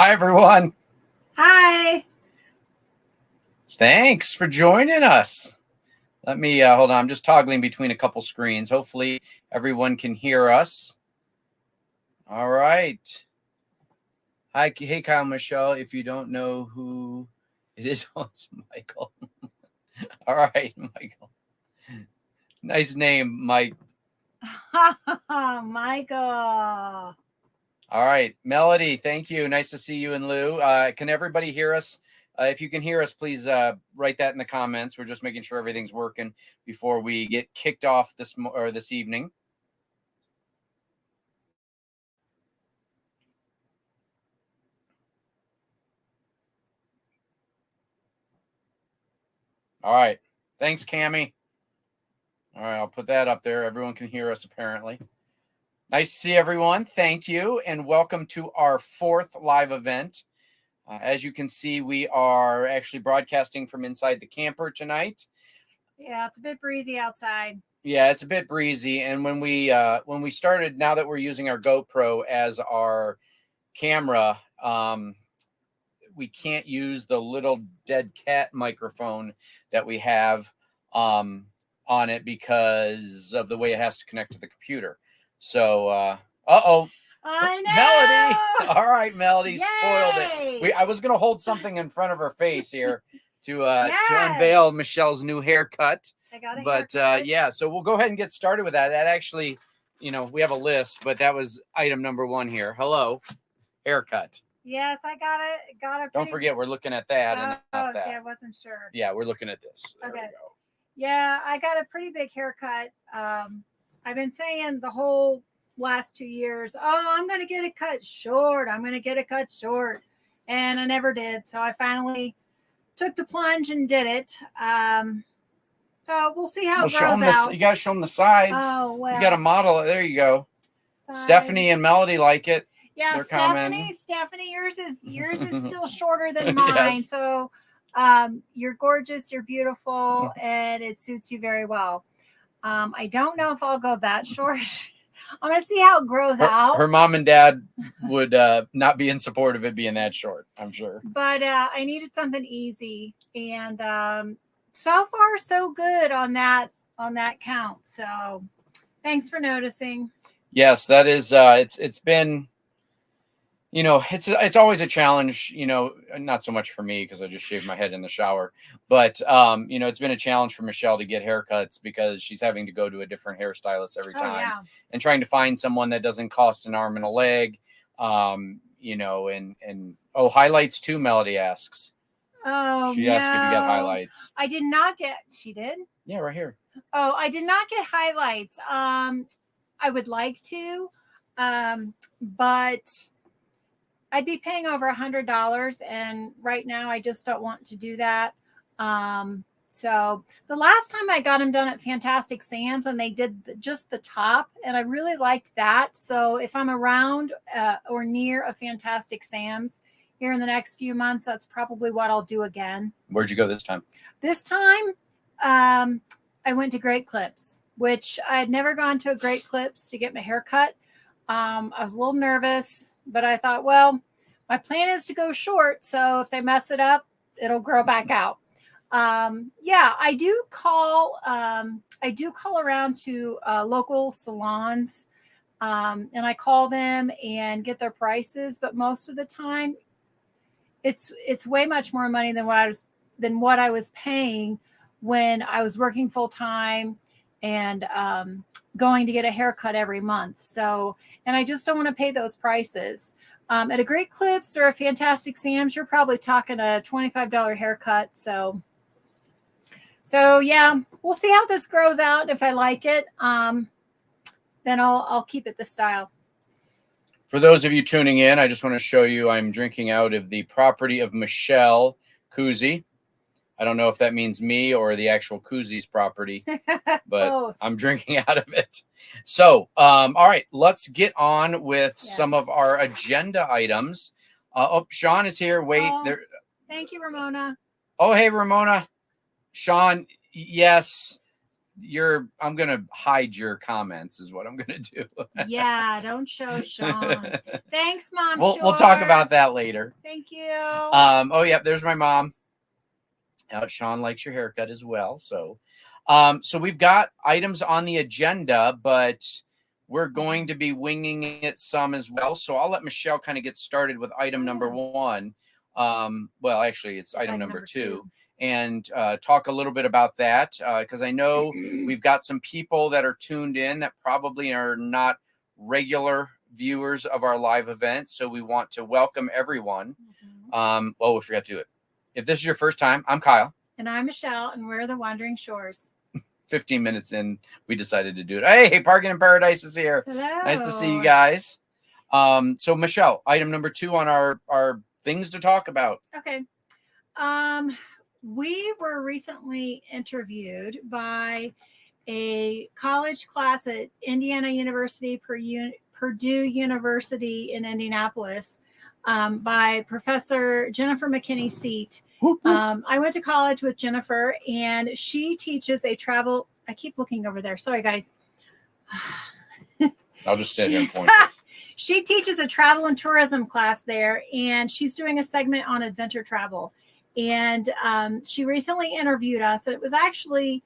Hi, everyone. Hi. Thanks for joining us. Let me hold on. I'm just toggling between a couple screens. Hopefully, everyone can hear us. All right. Hi, hey, Kyle, Michelle. If you don't know who it is, it's Michael. All right, Michael. Nice name, Mike. Michael. All right, Melody. Thank you. Nice to see you and Lou. Can everybody hear us? If you can hear us, please write that in the comments. We're just making sure everything's working before we get kicked off this evening. All right. Thanks, Cammie. All right, I'll put that up there. Everyone can hear us apparently. Nice to see everyone. Thank you, and welcome to our 4th live event. As you can see, we are actually broadcasting from inside the camper tonight. Yeah, it's a bit breezy outside. Yeah, it's a bit breezy. And when we started, now that we're using our GoPro as our camera, we can't use the little dead cat microphone that we have on it because of the way it has to connect to the computer. So, I know. Melody. All right, Melody. Yay! Spoiled it. I was going to hold something in front of her face here to Yes! unveil Michelle's new haircut. I got a But haircut. yeah, so we'll go ahead and get started with that. That actually, we have a list, but that was item number 1 here. Hello, haircut. Yes, I got it. Don't forget, we're looking at that and not that. See, I wasn't sure. Yeah, we're looking at this. There Okay. we go. Yeah, I got a pretty big haircut. I've been saying the whole last 2 years, I'm going to get it cut short. I'm going to get it cut short. And I never did. So I finally took the plunge and did it. So we'll see how it grows out. You got to show them the sides. Oh, well. You got to model it. There you go. Sides. Stephanie and Melody like it. Yeah, They're Stephanie, yours is still shorter than mine. Yes. So you're gorgeous, you're beautiful, and it suits you very well. I don't know if I'll go that short. I'm gonna see how it grows out. Her mom and dad would not be in support of it being that short, I'm sure. But I needed something easy, and so far so good on that count. So thanks for noticing. Yes, that is. It's been. It's always a challenge, not so much for me because I just shaved my head in the shower, but it's been a challenge for Michelle to get haircuts because she's having to go to a different hairstylist every time and trying to find someone that doesn't cost an arm and a leg. And highlights too, Melody asks. Oh, she asked if you got highlights. I did not get, she did? Yeah, right here. Oh, I did not get highlights. I would like to, but I'd be paying over $100, and right now I just don't want to do that. So the last time I got them done at Fantastic Sam's, and they did just the top, and I really liked that. So if I'm around or near a Fantastic Sam's here in the next few months, that's probably what I'll do again. Where'd you go this time? This time, I went to Great Clips, which I had never gone to a Great Clips to get my hair cut. I was a little nervous, but I thought, well, my plan is to go short. So if they mess it up, it'll grow back out. Yeah, I do call around to local salons, and I call them and get their prices. But most of the time, it's way much more money than what I was paying when I was working full time and going to get a haircut every month. So, and I just don't want to pay those prices. At a Great Clips or a Fantastic Sam's, you're probably talking a $25 haircut. So yeah, we'll see how this grows out. If I like it, then I'll keep it this style. For those of you tuning in, I just want to show you I'm drinking out of the property of Michelle koozie. I don't know if that means me or the actual koozie's property, but I'm drinking out of it. So, all right, let's get on with some of our agenda items. Sean is here. Wait, there. Thank you, Ramona. Oh, hey, Ramona. Sean, yes, I'm gonna hide your comments is what I'm gonna do. Yeah, don't show Sean. Thanks, Mom. We'll talk about that later. Thank you. Oh yeah, there's my mom. Sean likes your haircut as well. So we've got items on the agenda, but we're going to be winging it some as well. So I'll let Michelle kind of get started with item number one. Well, actually, it's item number two. And talk a little bit about that, because I know we've got some people that are tuned in that probably are not regular viewers of our live event. So we want to welcome everyone. Oh, we forgot to do it. If this is your first time, I'm Kyle. And I'm Michelle, and we're the Wandering Shores. 15 minutes in, we decided to do it. Hey, Parking in Paradise is here. Hello. Nice to see you guys. So Michelle, item number two on our things to talk about. Okay. We were recently interviewed by a college class at Indiana University, Purdue University in Indianapolis, by Professor Jennifer McKinney Seat. I went to college with Jennifer, and she teaches a travel. I keep looking over there. Sorry, guys. I'll just sit here and point. She teaches a travel and tourism class there, and she's doing a segment on adventure travel. And she recently interviewed us. It was actually,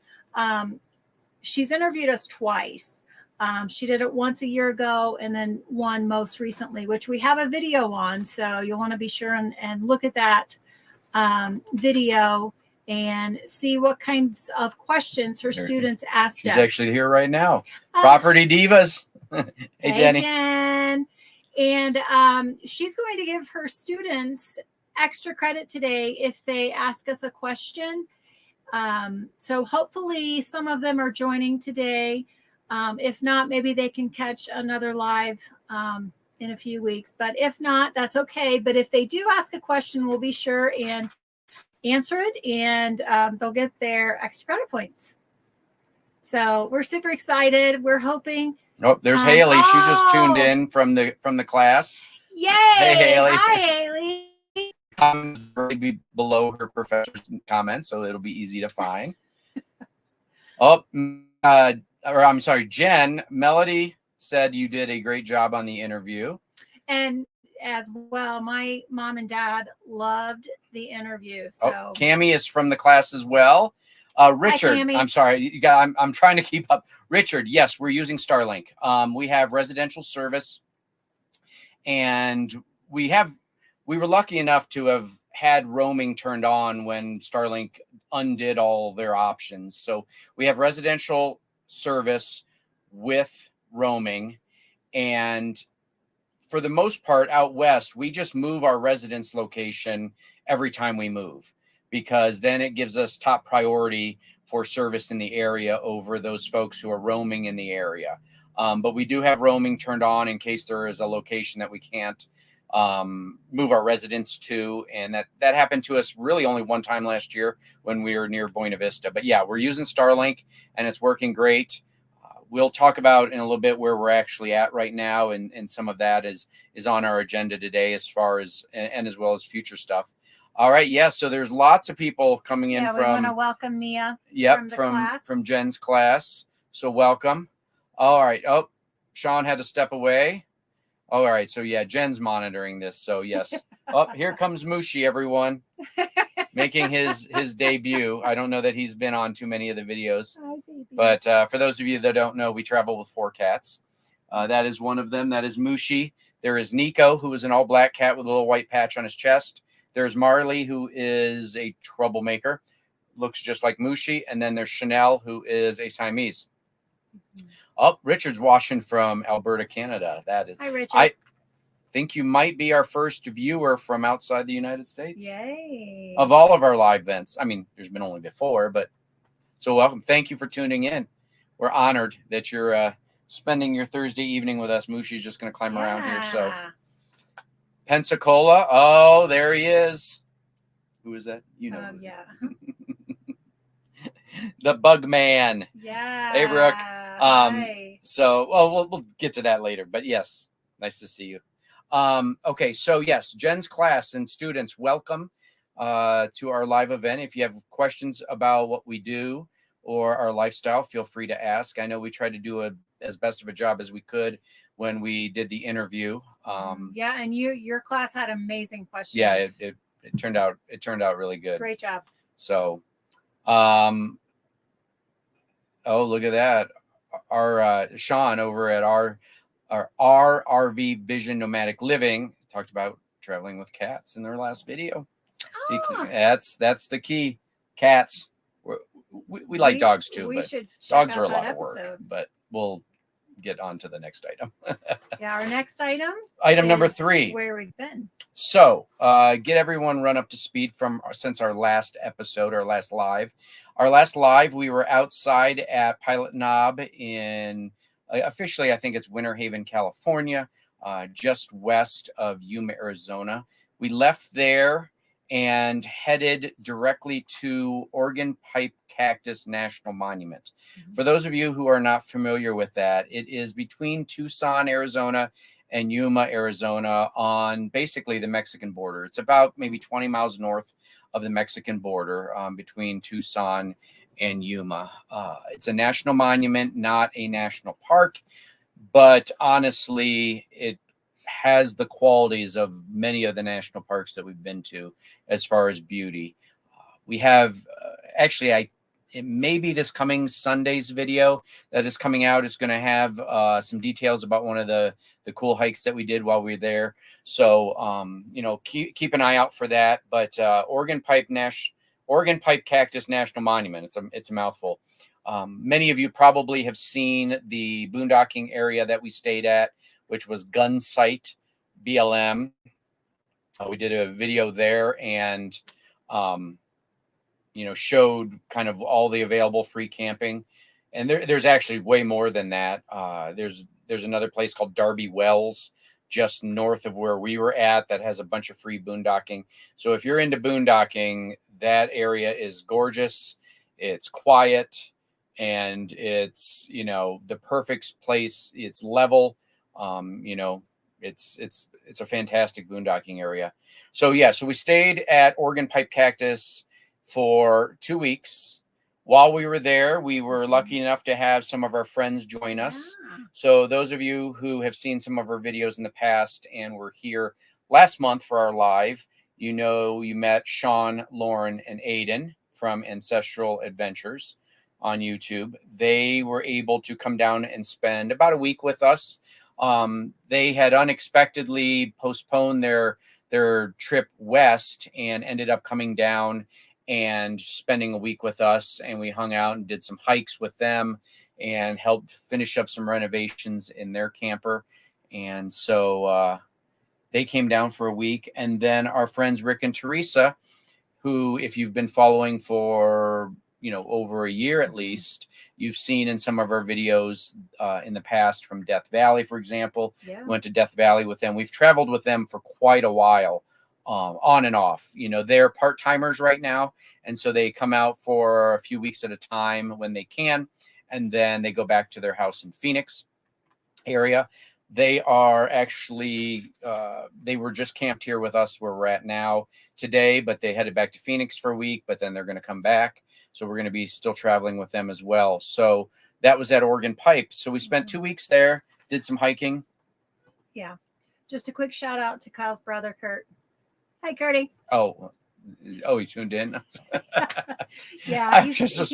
she's interviewed us twice. She did it once a year ago and then one most recently, which we have a video on. So you'll want to be sure and look at that video and see what kinds of questions her students asked us. She's actually here right now. Property Divas. Hey, Jenny. Jen. And she's going to give her students extra credit today if they ask us a question. So hopefully some of them are joining today. If not, maybe they can catch another live in a few weeks. But if not, that's okay. But if they do ask a question, we'll be sure and answer it, and they'll get their extra credit points. So we're super excited. We're hoping. Oh, there's Haley. She just tuned in from the class. Yay! Hey, Haley. Hi, Haley. Comments will be below her professor's comments, so it'll be easy to find. Or I'm sorry, Jen. Melody said you did a great job on the interview. And as well, my mom and dad loved the interview. So Cammie is from the class as well. Richard, Hi, I'm sorry, I'm trying to keep up. Richard, yes, we're using Starlink. We have residential service, and we were lucky enough to have had roaming turned on when Starlink undid all their options. So we have residential service with roaming, and for the most part out west, we just move our residence location every time we move, because then it gives us top priority for service in the area over those folks who are roaming in the area. But we do have roaming turned on in case there is a location that we can't move our residents to. And that happened to us really only one time last year when we were near Buena Vista. But yeah, we're using Starlink and it's working great. We'll talk about in a little bit where we're actually at right now. And some of that is on our agenda today as far as, and as well as future stuff. All right. Yeah. So there's lots of people coming in we want to welcome Mia. Yep. From Jen's class. So welcome. All right. Oh, Sean had to step away. All right. So yeah, Jen's monitoring this. So yes. Oh, here comes Mushi, everyone. Making his debut. I don't know that he's been on too many of the videos. Hi, baby. But for those of you that don't know, we travel with 4 cats. That is one of them. That is Mushi. There is Nico, who is an all black cat with a little white patch on his chest. There's Marley, who is a troublemaker, looks just like Mushi. And then there's Chanel, who is a Siamese. Mm-hmm. Oh, Richard's watching from Alberta, Canada. That is. Hi, Richard. I think you might be our first viewer from outside the United States. Yay. Of all of our live events. I mean, there's been only before, but so welcome. Thank you for tuning in. We're honored that you're spending your Thursday evening with us. Mushi's just going to climb around here. So Pensacola. Oh, there he is. Who is that? You know. Yeah. The Bug Man. Yeah. Hey, Brooke. Hi. So, well, we'll get to that later. But yes, nice to see you. Okay, so yes, Jen's class and students, welcome to our live event. If you have questions about what we do, or our lifestyle, feel free to ask. I know we tried to do as best of a job as we could when we did the interview. Yeah, and your class had amazing questions. Yeah, it turned out really good. Great job. So, oh, look at that. Our Sean over at our RV Vision Nomadic Living talked about traveling with cats in their last video. See, that's the key. Cats. We like dogs too, but dogs are a lot of work. But we'll get on to the next item. Yeah, our next item. Item number 3. Where we've been. So, get everyone run up to speed since our last episode, our last live. Our last live, we were outside at Pilot Knob in officially, I think it's Winter Haven, California, just west of Yuma, Arizona. We left there and headed directly to Organ Pipe Cactus National Monument. Mm-hmm. For those of you who are not familiar with that, it is between Tucson, Arizona, and Yuma, Arizona, on basically the Mexican border. It's about maybe 20 miles north of the Mexican border, between Tucson and Yuma. It's a national monument, not a national park, but honestly, it has the qualities of many of the national parks that we've been to as far as beauty. We have it may be this coming Sunday's video that is coming out is going to have some details about one of the cool hikes that we did while we were there. So, keep an eye out for that. But Organ Pipe Cactus National Monument. It's a mouthful. Many of you probably have seen the boondocking area that we stayed at, which was Gunsight BLM. We did a video there and, showed kind of all the available free camping. And there's actually way more than that. There's another place called Darby Wells, just north of where we were at, that has a bunch of free boondocking. So if you're into boondocking, that area is gorgeous. It's quiet, and it's, the perfect place. It's level. It's a fantastic boondocking area. So we stayed at Organ Pipe Cactus for 2 weeks. While we were there, we were lucky enough to have some of our friends join us. Yeah. So those of you who have seen some of our videos in the past and were here last month for our live, you met Sean, Lauren, and Aiden from Ancestral Adventures on YouTube. They were able to come down and spend about a week with us. They had unexpectedly postponed their trip west and ended up coming down and spending a week with us, and we hung out and did some hikes with them and helped finish up some renovations in their camper. And so they came down for a week. And then our friends Rick and Teresa, who, if you've been following for over a year at least, you've seen in some of our videos in the past from Death Valley, for example. Yeah. Went to Death Valley with them. We've traveled with them for quite a while. On and off. They're part-timers right now, and so they come out for a few weeks at a time when they can, and then they go back to their house in Phoenix area. They are actually they were just camped here with us where we're at now today, but they headed back to Phoenix for a week, but then they're going to come back, so we're going to be still traveling with them as well. So that was at Organ Pipe. So we spent 2 weeks there, did some hiking. Yeah, just a quick shout out to Kyle's brother Kurt. Hi, Curdy. Oh, he tuned in. Yeah, I'm just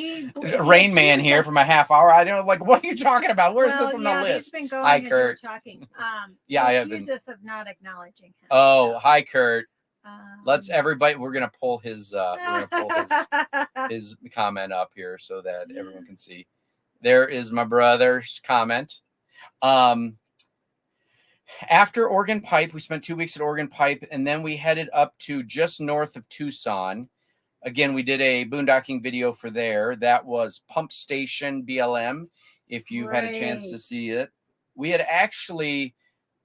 Rain Man here from a half hour. I don't know, what are you talking about? Where's this on the list? He's been going hi, Kurt. Talking. Yeah, I have been. Accused us of not acknowledging him. Oh, so. Hi, Kurt. Let's everybody. We're gonna pull his. His comment up here so that everyone can see. There is my brother's comment. After Organ Pipe, we spent 2 weeks at Organ Pipe, and then we headed up to just north of Tucson. Again, we did a boondocking video for there. That was Pump Station BLM, if you've had a chance to see it. We had actually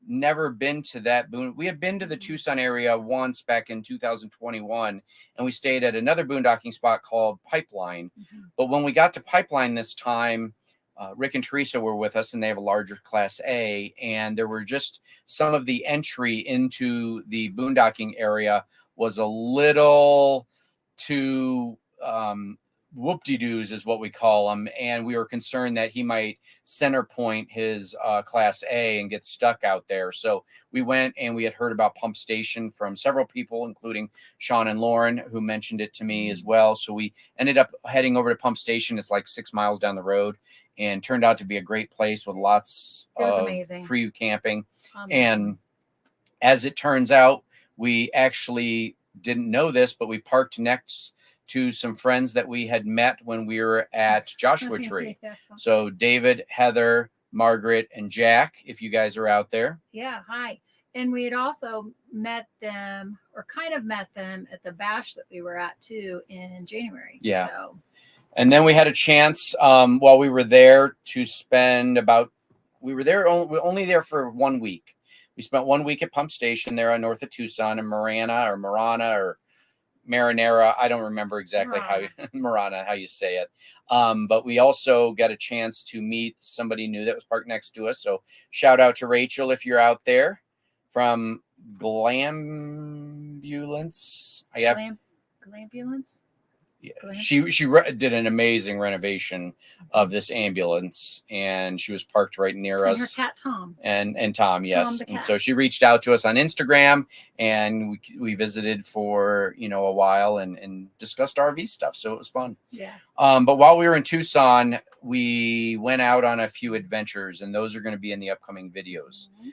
never been to that we had been to the Tucson area once back in 2021, and we stayed at another boondocking spot called Pipeline. Mm-hmm. But when we got to Pipeline this time, Rick and Teresa were with us, and they have a larger Class A, and there were just some of the entry into the boondocking area was a little too whoop-de-doos is what we call them, and we were concerned that he might center point his Class A and get stuck out there. So we went, and we had heard about Pump Station from several people, including Sean and Lauren, who mentioned it to me as well. So we ended up heading over to Pump Station. It's like 6 miles down the road, and turned out to be a great place with lots of amazing. free camping. Amazing. And as it turns out, we actually didn't know this, but we parked next to some friends that we had met when we were at Joshua Tree. Yeah. So David, Heather, Margaret, and Jack, if you guys are out there. Yeah, hi. And we had also met them, or kind of met them, at the bash that we were at too in January. Yeah. So. And then we had a chance while we were there to spend we were there only there for 1 week. We spent 1 week at Pump Station there on north of Tucson in Marana or Marinara. I don't remember exactly how you say it. But we also got a chance to meet somebody new that was parked next to us. So shout out to Rachel if you're out there from Glambulance. Glambulance? Yeah. She did an amazing renovation of this ambulance, and she was parked right near us. And her cat Tom. And Tom, yes. Tom the cat. And so she reached out to us on Instagram, and we visited for a while and discussed RV stuff. So it was fun. Yeah. But while we were in Tucson, we went out on a few adventures, and those are going to be in the upcoming videos. Mm-hmm.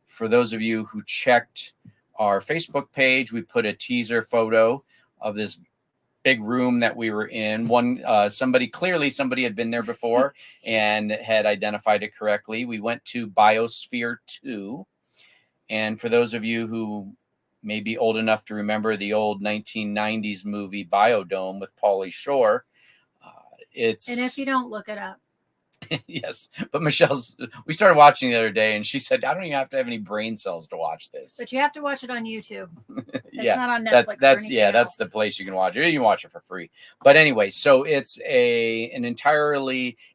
For those of you who checked our Facebook page, we put a teaser photo of this big room that we were in. Somebody had been there before and had identified it correctly. We went to Biosphere 2. And for those of you who may be old enough to remember the old 1990s movie Biodome with Pauly Shore, and if you don't, look it up. Yes, but we started watching the other day, and she said, I don't even have to have any brain cells to watch this. But you have to watch it on YouTube. It's Yeah, not on Netflix. that's the place you can watch it. You can watch it for free. But anyway, so it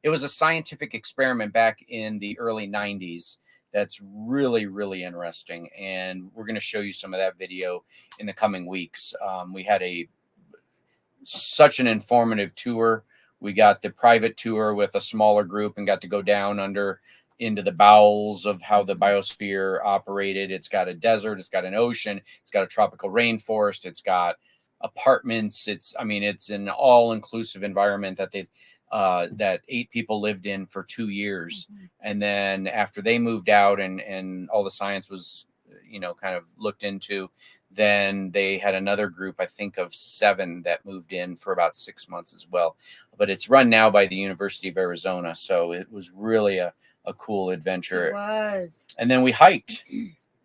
was a scientific experiment back in the early 90s that's really, really interesting. And we're going to show you some of that video in the coming weeks. We had such an informative tour. We got the private tour with a smaller group and got to go down into the bowels of how the biosphere operated. It's got a desert, it's got an ocean, it's got a tropical rainforest, it's got apartments. It's an all-inclusive environment that that 8 people lived in for 2 years. Mm-hmm. And then after they moved out and all the science was, kind of looked into, then they had another group, I think of 7 that moved in for about 6 months as well. But it's run now by the University of Arizona. So it was really a cool adventure. It was. And then we hiked.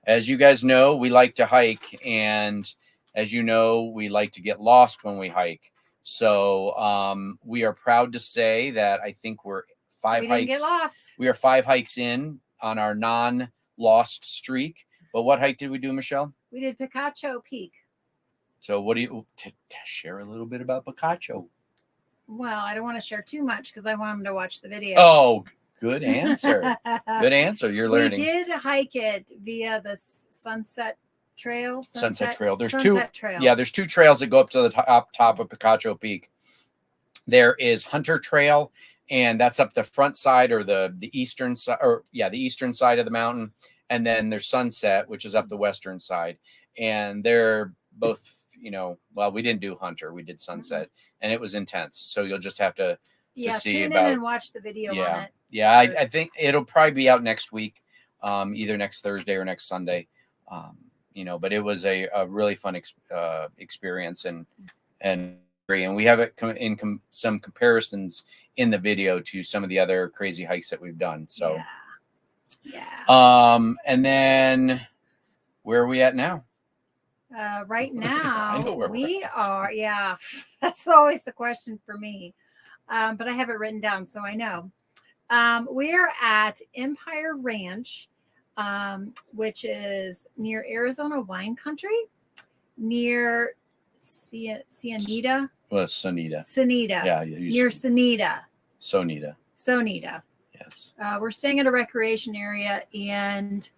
As you guys know, we like to hike. And as you know, we like to get lost when we hike. So we are proud to say that I think we're 5 hikes. Didn't get lost. We are 5 hikes in on our non-lost streak. But what hike did we do, Michelle? We did Picacho Peak. So what do you share a little bit about Picacho? Well, I don't want to share too much because I want them to watch the video. Oh, good answer. Good answer. You're learning. We did hike it via the Sunset Trail. Sunset Trail. There's Sunset 2. Trail. Yeah, there's 2 trails that go up to the top of Picacho Peak. There is Hunter Trail, and that's up the front side or the eastern side, the eastern side of the mountain. And then there's Sunset, which is up the western side. And they're both, we didn't do Hunter. We did Sunset. And it was intense. So you'll just have to see tune about in and watch the video on it. Yeah, I think it'll probably be out next week, either next Thursday or next Sunday. But it was a really fun experience. And we have it in some comparisons in the video to some of the other crazy hikes that we've done. So. Yeah. And then where are we at now? Right now, I know where we are. Yeah, that's always the question for me. But I have it written down, so I know. We're at Empire Ranch, which is near Arizona wine country, near Cienega. Well, Sonita. Sonita. Yeah, near Sonita. Sonita. Yes. We're staying at a recreation area, and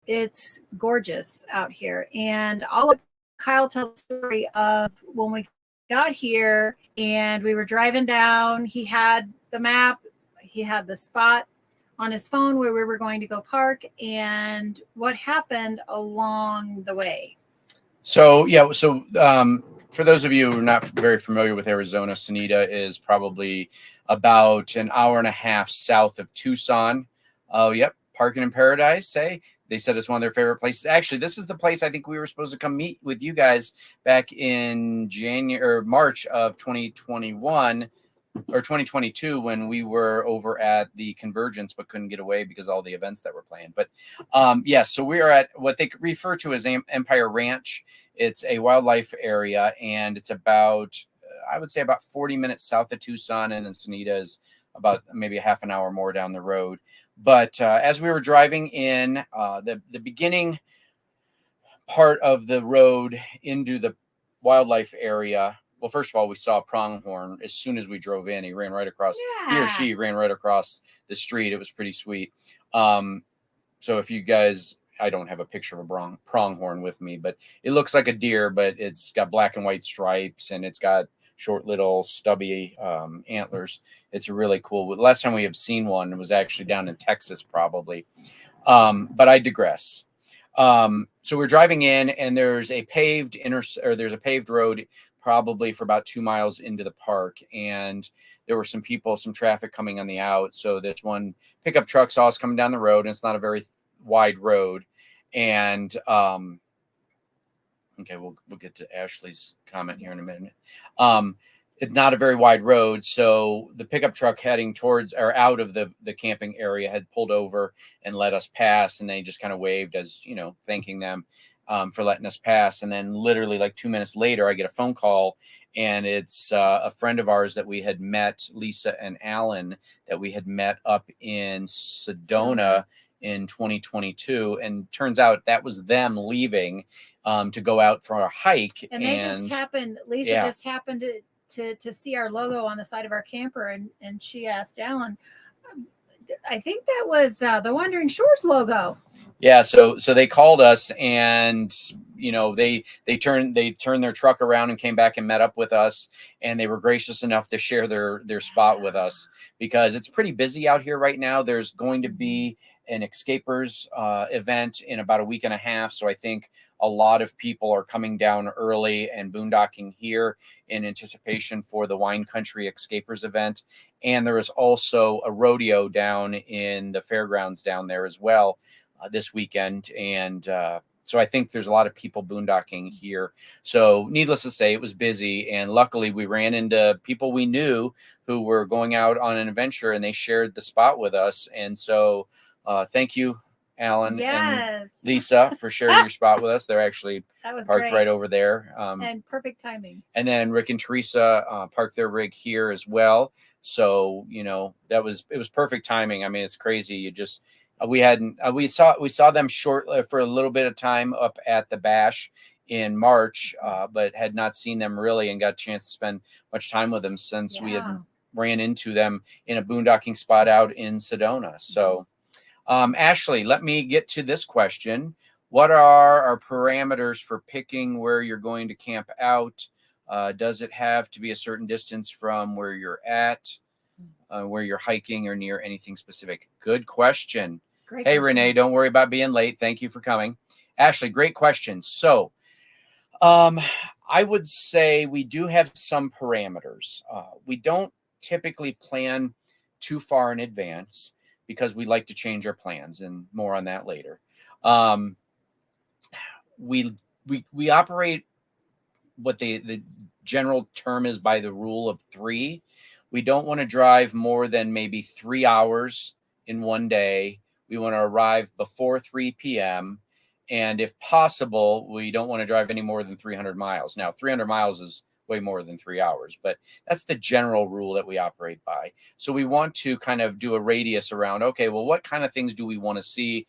it's gorgeous out here. And I'll let Kyle tell the story of when we got here and we were driving down. He had the map, he had the spot on his phone where we were going to go park, and what happened along the way. So for those of you who are not very familiar with Arizona, Sonita is probably about an hour and a half south of Tucson. Oh, yep, Parking in Paradise. They said it's one of their favorite places. Actually, this is the place I think we were supposed to come meet with you guys back in January or March of 2021 or 2022 when we were over at the Convergence but couldn't get away because of all the events that were planned. But so we are at what they refer to as Empire Ranch. It's a wildlife area, and it's about I would say about 40 minutes south of Tucson, and Sonita is about maybe a half an hour more down the road. But as we were driving in, the beginning part of the road into the wildlife area, well, first of all, we saw a pronghorn as soon as we drove in. He ran right across, he or she ran right across the street. It was pretty sweet. So if you guys, I don't have a picture of a pronghorn with me, but it looks like a deer, but it's got black and white stripes, and it's got short little stubby antlers. It's really cool. The last time we have seen one was actually down in Texas, probably. But I digress. So we're driving in, and there's a paved road probably for about 2 miles into the park, and there were some traffic coming on the out. So this one pickup truck saw us coming down the road, and it's not a very wide road. And okay, we'll get to Ashley's comment here in a minute. It's not a very wide road, so the pickup truck heading towards or out of the camping area had pulled over and let us pass, and they just kind of waved as, thanking them for letting us pass. And then literally like 2 minutes later, I get a phone call, and it's a friend of ours that we had met, Lisa and Alan, that we had met up in Sedona in 2022. And turns out that was them leaving to go out for a hike. And they just happened, Lisa just happened to see our logo on the side of our camper, and she asked Alan, I think that was the Wandering Shores logo. Yeah, so they called us, and they turned their truck around and came back and met up with us, and they were gracious enough to share their spot with us because it's pretty busy out here right now. There's going to be an Escapers event in about a week and a half, so I think a lot of people are coming down early and boondocking here in anticipation for the Wine Country Escapers event. And there is also a rodeo down in the fairgrounds down there as well this weekend. And so I think there's a lot of people boondocking here. So needless to say, it was busy. And luckily we ran into people we knew who were going out on an adventure, and they shared the spot with us. And so thank you, Alan and Lisa, for sharing your spot with us. They're actually parked right over there. And perfect timing. And then Rick and Teresa parked their rig here as well. So, it was perfect timing. I mean, it's crazy. You just, we saw them short for a little bit of time up at the Bash in March, but had not seen them really and got a chance to spend much time with them since we had ran into them in a boondocking spot out in Sedona. So, Ashley, let me get to this question. What are our parameters for picking where you're going to camp out? Does it have to be a certain distance from where you're at, where you're hiking, or near anything specific? Good question. Great question. Renee, don't worry about being late. Thank you for coming. Ashley, great question. So I would say we do have some parameters. We don't typically plan too far in advance because we like to change our plans, and more on that later. We operate what the general term is by the rule of 3. We don't want to drive more than maybe 3 hours in one day. We want to arrive before 3 p.m. And if possible, we don't want to drive any more than 300 miles. Now, 300 miles is way more than 3 hours, but that's the general rule that we operate by. So we want to kind of do a radius around, okay, well, what kind of things do we want to see?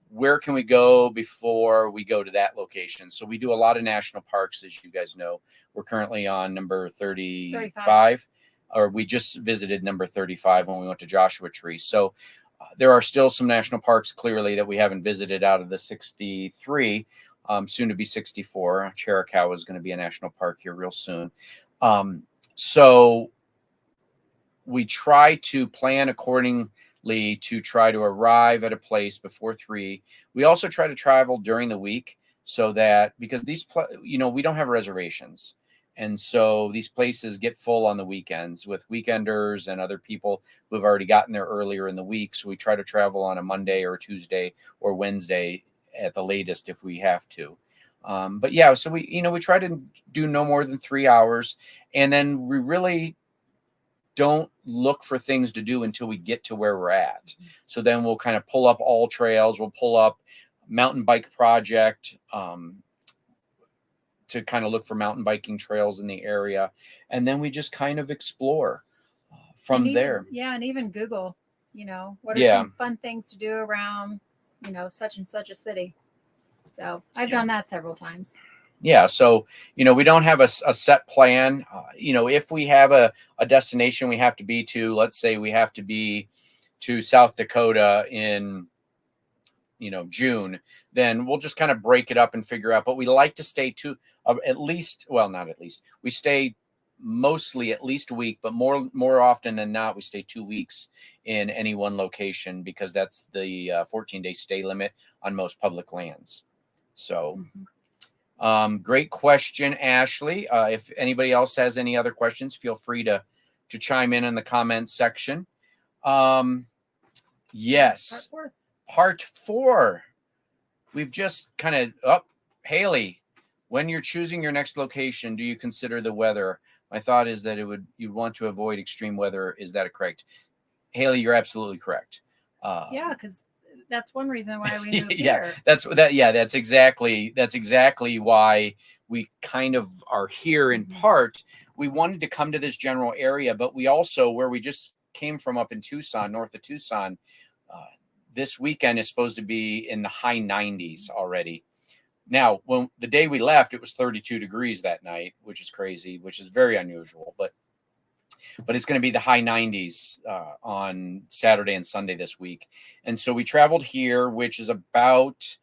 Where can we go before we go to that location? So we do a lot of national parks, as you guys know. We're currently on number 35. Or we just visited number 35 when we went to Joshua Tree. So there are still some national parks clearly that we haven't visited out of the 63, soon to be 64. Chiricahua is going to be a national park here real soon. So we try to plan accordingly to try to arrive at a place before 3. We also try to travel during the week so that, because we don't have reservations. And so these places get full on the weekends with weekenders and other people who have already gotten there earlier in the week. So we try to travel on a Monday or Tuesday or Wednesday at the latest if we have to. But yeah, so we try to do no more than 3 hours, and then we really don't look for things to do until we get to where we're at. So then we'll kind of pull up all trails. We'll pull up Mountain Bike Project to kind of look for mountain biking trails in the area. And then we just kind of explore from there. Yeah. And even Google, what are some fun things to do around, such and such a city. So I've done that several times. Yeah. So, we don't have a set plan. If we have a destination we have to be to, let's say we have to be to South Dakota in, June, then we'll just kind of break it up and figure out. But we like to stay we stay mostly at least a week, but more often than not, we stay 2 weeks in any one location because that's the 14-day stay limit on most public lands. So. Great question, Ashley. If anybody else has any other questions, feel free to chime in the comments section. Yes. Part 4. We've just kind of Haley, when you're choosing your next location, do you consider the weather? My thought is that you'd want to avoid extreme weather. Is that correct? Haley, you're absolutely correct. Yeah, because that's one reason why we moved here. That's exactly why we kind of are here in part. We wanted to come to this general area, but we also, where we just came from up in Tucson, north of Tucson, this weekend is supposed to be in the high 90s already. Now, when the day we left, it was 32 degrees that night, which is crazy, which is very unusual, but it's going to be the high 90s on Saturday and Sunday this week. And so we traveled here, which is about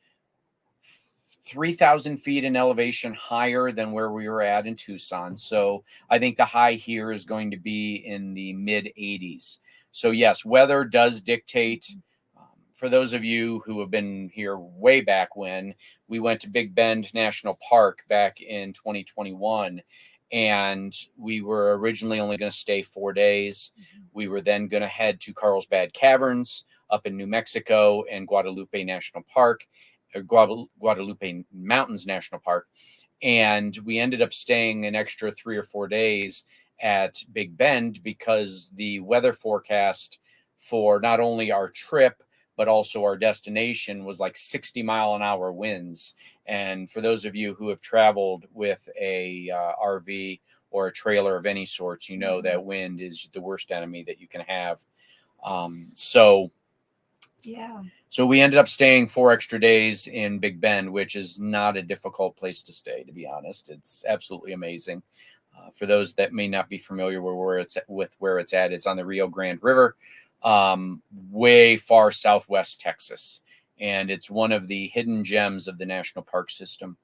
3,000 feet in elevation higher than where we were at in Tucson. So I think the high here is going to be in the mid 80s. So yes, weather does dictate. For those of you who have been here way back when, we went to Big Bend National Park back in 2021. And we were originally only going to stay 4 days. We were then going to head to Carlsbad Caverns up in New Mexico and Guadalupe National Park, or Guadalupe Mountains National Park. And we ended up staying an extra 3 or 4 days at Big Bend because the weather forecast for not only our trip, but also our destination was like 60-mile-an-hour winds. And for those of you who have traveled with a RV or a trailer of any sorts, you know that wind is the worst enemy that you can have. So we ended up staying 4 extra days in Big Bend, which is not a difficult place to stay, to be honest. It's absolutely amazing. For those that may not be familiar with where it's at, it's on the Rio Grande River, way far southwest Texas. And it's one of the hidden gems of the national park system.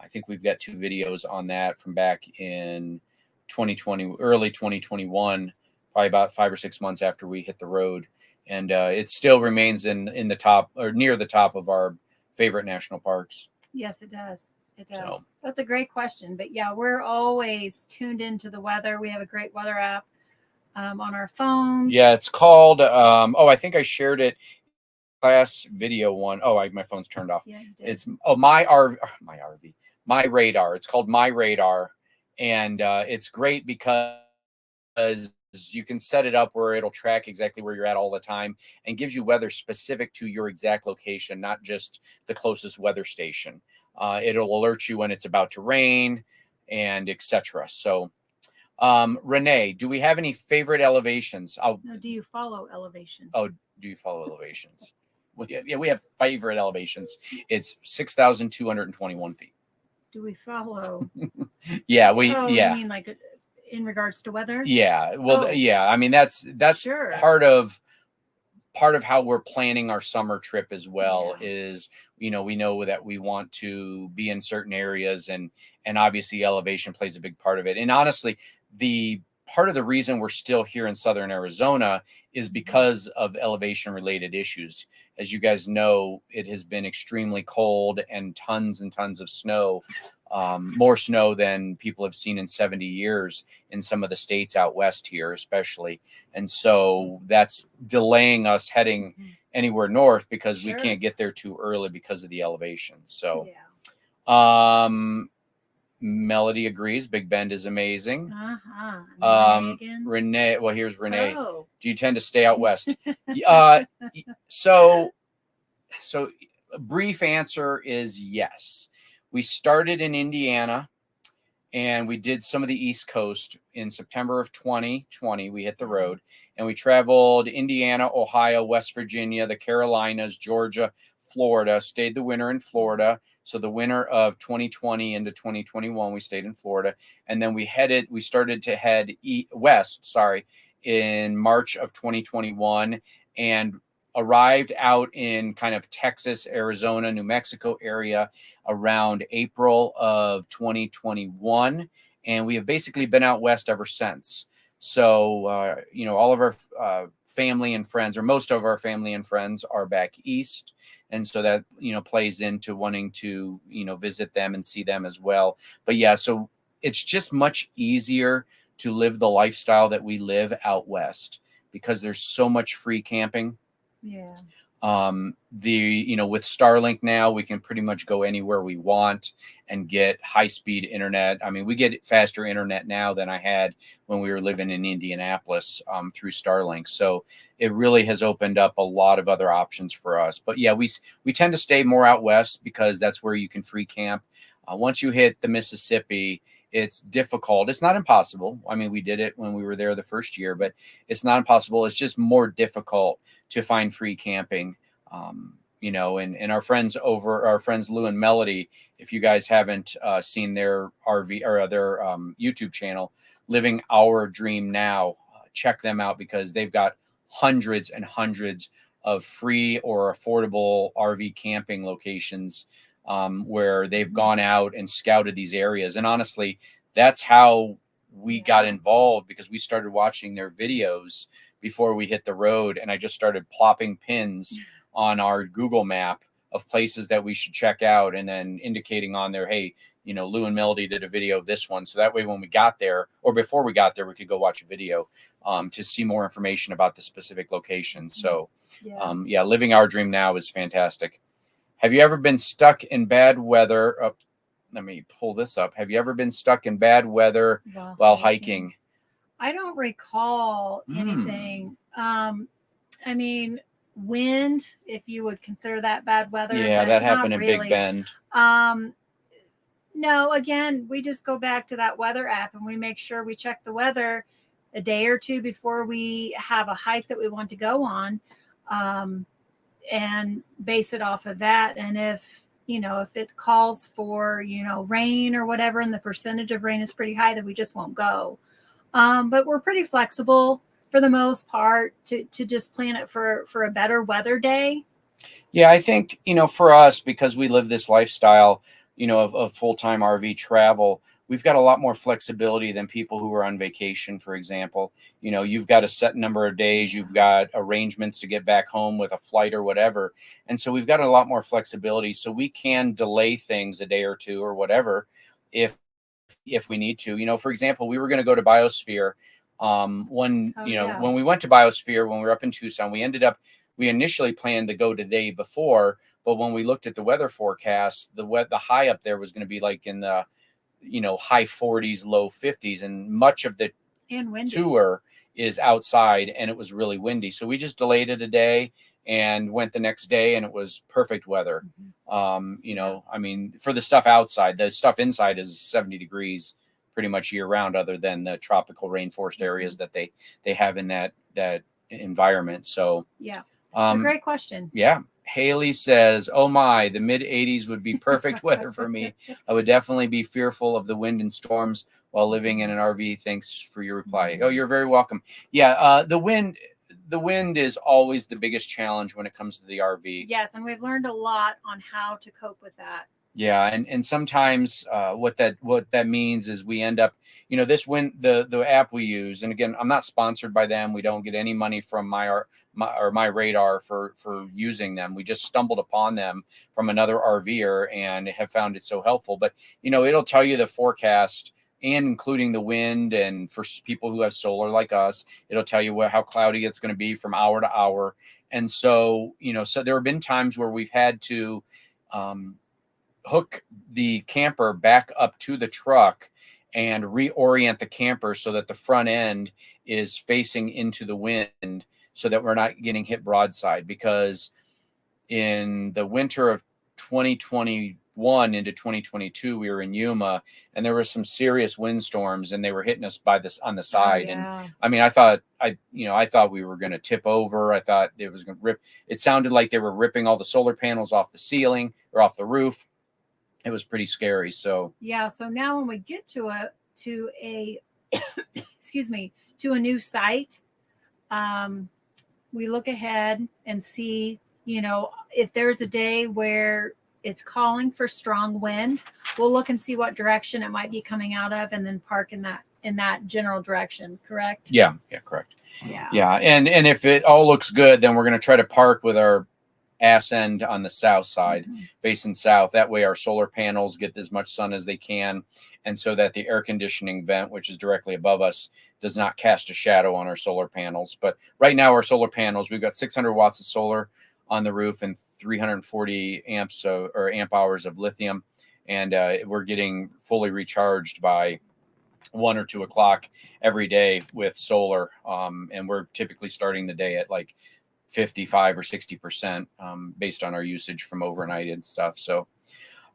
I think we've got 2 videos on that from back in 2020, early 2021, probably about 5 or 6 months after we hit the road. And it still remains in the top or near the top of our favorite national parks. Yes, it does. It does. So, that's a great question. But yeah, we're always tuned into the weather. We have a great weather app on our phones. Yeah, it's called, I think I shared it. Class video one. My phone's turned off. Yeah, you did. It's my radar. It's called My Radar, and it's great because you can set it up where it'll track exactly where you're at all the time and gives you weather specific to your exact location, not just the closest weather station. It'll alert you when it's about to rain and etc. So, Renee, do we have any favorite elevations? No, do you follow elevations? Oh, do you follow elevations? Well, yeah, we have favorite elevations. It's 6,221 feet. Do we follow? Yeah, You mean like in regards to weather? Yeah, well, yeah. I mean, that's sure. part of part of how we're planning our summer trip as well Yeah. is, we know that we want to be in certain areas, and obviously elevation plays a big part of it. And honestly, the part of the reason we're still here in southern Arizona is because of elevation related issues. As you guys know, it has been extremely cold and tons of snow, more snow than people have seen in 70 years in some of the states out west here, especially. And so that's delaying us heading anywhere north because we Sure. can't get there too early because of the elevation. So, Yeah. Melody agrees. Big Bend is amazing. Megan. Renee, well, here's Renee. Oh. Do you tend to stay out west? So a brief answer is yes. We started in Indiana and we did some of the East Coast in September of 2020. We hit the road and we traveled Indiana, Ohio, West Virginia, the Carolinas, Georgia, Florida, stayed the winter in Florida. So the winter of 2020 into 2021, we stayed in Florida. And then we started to head west, in March of 2021 and arrived out in kind of Texas, Arizona, New Mexico area around April of 2021. And we have basically been out west ever since. So, all of our family and friends, or most of our family and friends, are back east. And so that, plays into wanting to, visit them and see them as well. But yeah, so it's just much easier to live the lifestyle that we live out west because there's so much free camping. Yeah. With Starlink now, we can pretty much go anywhere we want and get high-speed internet. I mean, we get faster internet now than I had when we were living in Indianapolis through Starlink. So it really has opened up a lot of other options for us. But yeah, we tend to stay more out west because that's where you can free camp. Once you hit the Mississippi, it's difficult. It's not impossible. I mean, we did it when we were there the first year, but it's not impossible. It's just more difficult to find free camping. And our friends Lou and Melody, if you guys haven't seen their RV or their YouTube channel, Living Our Dream Now, check them out because they've got hundreds and hundreds of free or affordable RV camping locations where they've gone out and scouted these areas. And honestly, that's how we got involved, because we started watching their videos before we hit the road. And I just started plopping pins on our Google map of places that we should check out and then indicating on there, hey, Lou and Melody did a video of this one. So that way, when we got there or before we got there, we could go watch a video to see more information about the specific location. So Living Our Dream Now is fantastic. Have you ever been stuck in bad weather? Let me pull this up. Have you ever been stuck in bad weather while hiking? I don't recall anything. I mean, wind, if you would consider that bad weather. Yeah, that happened in Big Bend. No, again, we just go back to that weather app and we make sure we check the weather a day or two before we have a hike that we want to go on, and base it off of that. And if it calls for, rain or whatever, and the percentage of rain is pretty high, then we just won't go. But we're pretty flexible for the most part to just plan it for a better weather day. Yeah, I think, for us, because we live this lifestyle, of full-time RV travel, we've got a lot more flexibility than people who are on vacation, for example. You've got a set number of days, you've got arrangements to get back home with a flight or whatever. And so we've got a lot more flexibility. So we can delay things a day or two or whatever if we need to. For example, we were going to go to Biosphere when we went to Biosphere, when we were up in Tucson, we initially planned to go the day before, but when we looked at the weather forecast, the high up there was going to be like in the high 40s, low 50s, and much of the tour is outside, and it was really windy. So we just delayed it a day and went the next day, and it was perfect weather. I mean, for the stuff outside, the stuff inside is 70 degrees pretty much year round, other than the tropical rainforest areas that they have in that environment. So great question. Yeah. Haley says, oh my, the mid 80s would be perfect weather for me. I would definitely be fearful of the wind and storms while living in an RV. Thanks for your reply. Oh, you're very welcome. Yeah. The wind, the wind is always the biggest challenge when it comes to the RV. Yes, and we've learned a lot on how to cope with that. Yeah, and sometimes what that means is we end up, this wind, the app we use, and again, I'm not sponsored by them. We don't get any money from my radar for using them. We just stumbled upon them from another RVer and have found it so helpful. But it'll tell you the forecast, and including the wind, and for people who have solar like us, it'll tell you how cloudy it's going to be from hour to hour. And so so there have been times where we've had to hook the camper back up to the truck and reorient the camper so that the front end is facing into the wind so that we're not getting hit broadside. Because in the winter of 2021 into 2022, we were in Yuma and there were some serious windstorms and they were hitting us on the side. Oh, yeah. And I mean, I thought we were going to tip over. I thought it was going to rip. It sounded like they were ripping all the solar panels off the ceiling or off the roof. It was pretty scary. So yeah. So now when we get to a excuse me, to a new site, we look ahead and see, if there's a day where it's calling for strong wind, we'll look and see what direction it might be coming out of and then park in that general direction. Correct? Yeah, correct. Yeah. Yeah. And if it all looks good, then we're going to try to park with our ass end on the south side, facing south. That way our solar panels get as much sun as they can, and so that the air conditioning vent, which is directly above us, does not cast a shadow on our solar panels. But right now our solar panels, we've got 600 watts of solar on the roof and 340 amps or amp hours of lithium, and we're getting fully recharged by 1 or 2 o'clock every day with solar, and we're typically starting the day at like 55 or 60% based on our usage from overnight and stuff. So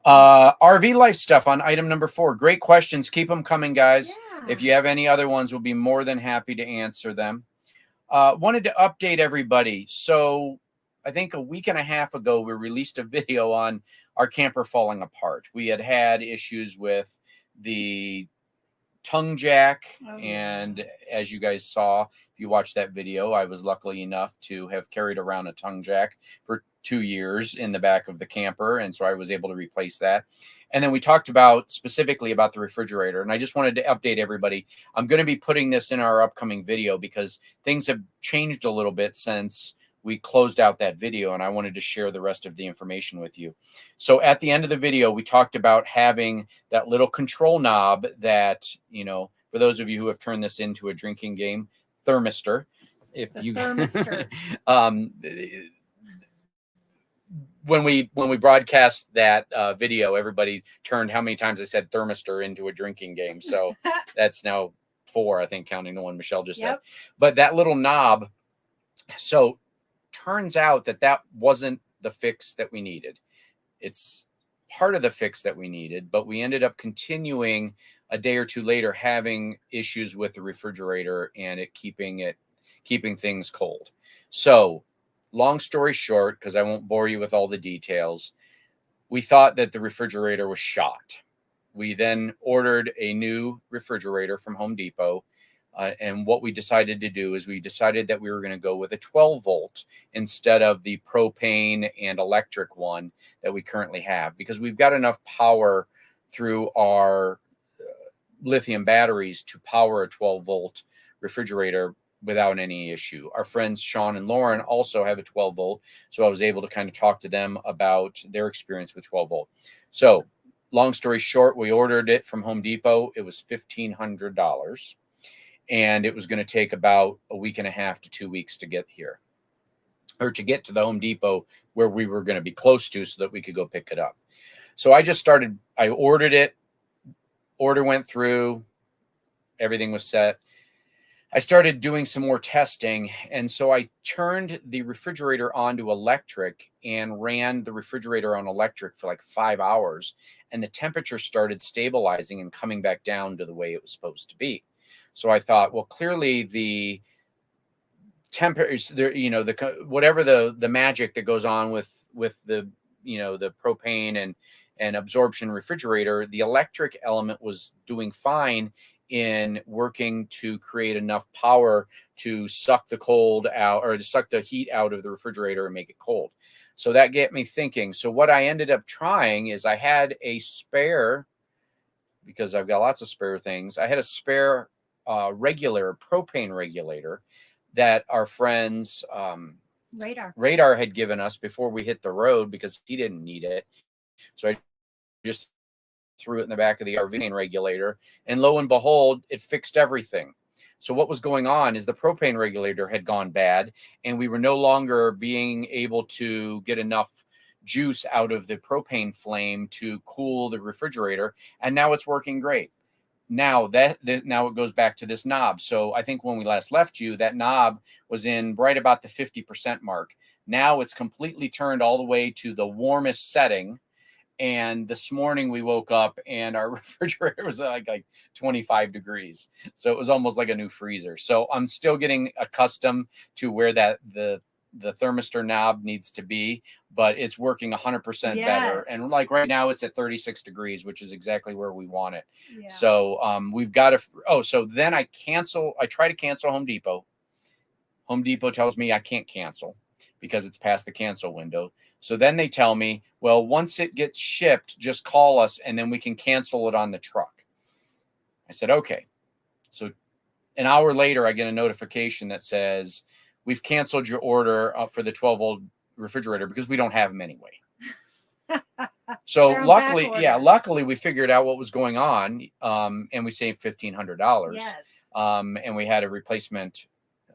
RV life stuff on item number 4. Great questions. Keep them coming, guys. Yeah. If you have any other ones, we'll be more than happy to answer them. Wanted to update everybody. So I think a week and a half ago, we released a video on our camper falling apart. We had issues with the tongue jack. And as you guys saw, if you watched that video, I was lucky enough to have carried around a tongue jack for 2 years in the back of the camper. And so I was able to replace that. And then we talked specifically about the refrigerator. And I just wanted to update everybody. I'm going to be putting this in our upcoming video because things have changed a little bit since we closed out that video, and I wanted to share the rest of the information with you. So at the end of the video, we talked about having that little control knob that, for those of you who have turned this into a drinking game, thermistor. Thermistor. When we broadcast that video, everybody turned how many times I said thermistor into a drinking game. So that's now 4, I think, counting the one Michelle just said. But that little knob, so turns out that wasn't the fix that we needed. It's part of the fix that we needed, but we ended up continuing a day or 2 later having issues with the refrigerator and keeping things cold. So long story short, because I won't bore you with all the details, we thought that the refrigerator was shot. We then ordered a new refrigerator from Home Depot. And what we decided to do is we decided that we were going to go with a 12 volt instead of the propane and electric one that we currently have, because we've got enough power through our lithium batteries to power a 12 volt refrigerator without any issue. Our friends Sean and Lauren also have a 12 volt. So I was able to kind of talk to them about their experience with 12 volt. So long story short, we ordered it from Home Depot. It was $1,500. And it was going to take about a week and a half to 2 weeks to get here, or to get to the Home Depot where we were going to be close to so that we could go pick it up. So I ordered it. Order went through. Everything was set. I started doing some more testing. And so I turned the refrigerator onto electric and ran the refrigerator on electric for like 5 hours. And the temperature started stabilizing and coming back down to the way it was supposed to be. So I thought, well, clearly the temperature, whatever the magic that goes on with the the propane and absorption refrigerator, the electric element was doing fine, in working to create enough power to suck the cold out, or to suck the heat out of the refrigerator and make it cold. So that get me thinking. So what I ended up trying is I had a spare, because I've got lots of spare things. I had a spare regular propane regulator that our friends Radar had given us before we hit the road because he didn't need it. So I just threw it in the back of the RV regulator, and lo and behold, it fixed everything. So what was going on is the propane regulator had gone bad, and we were no longer being able to get enough juice out of the propane flame to cool the refrigerator, and now it's working great. Now now it goes back to this knob. So I think when we last left you, that knob was in right about the 50% mark. Now it's completely turned all the way to the warmest setting. And this morning we woke up and our refrigerator was like 25 degrees. So it was almost like a new freezer. So I'm still getting accustomed to where the thermistor knob needs to be, but it's working 100% better. And like right now it's at 36 degrees, which is exactly where we want it. Yeah. So we've got to, so then I try to cancel Home Depot. Home Depot tells me I can't cancel because it's past the cancel window. So then they tell me, well, once it gets shipped, just call us and then we can cancel it on the truck. I said, okay. So an hour later, I get a notification that says, we've canceled your order for the 12-volt refrigerator because we don't have them anyway. So luckily we figured out what was going on, and we saved $1,500. Yes. And we had a replacement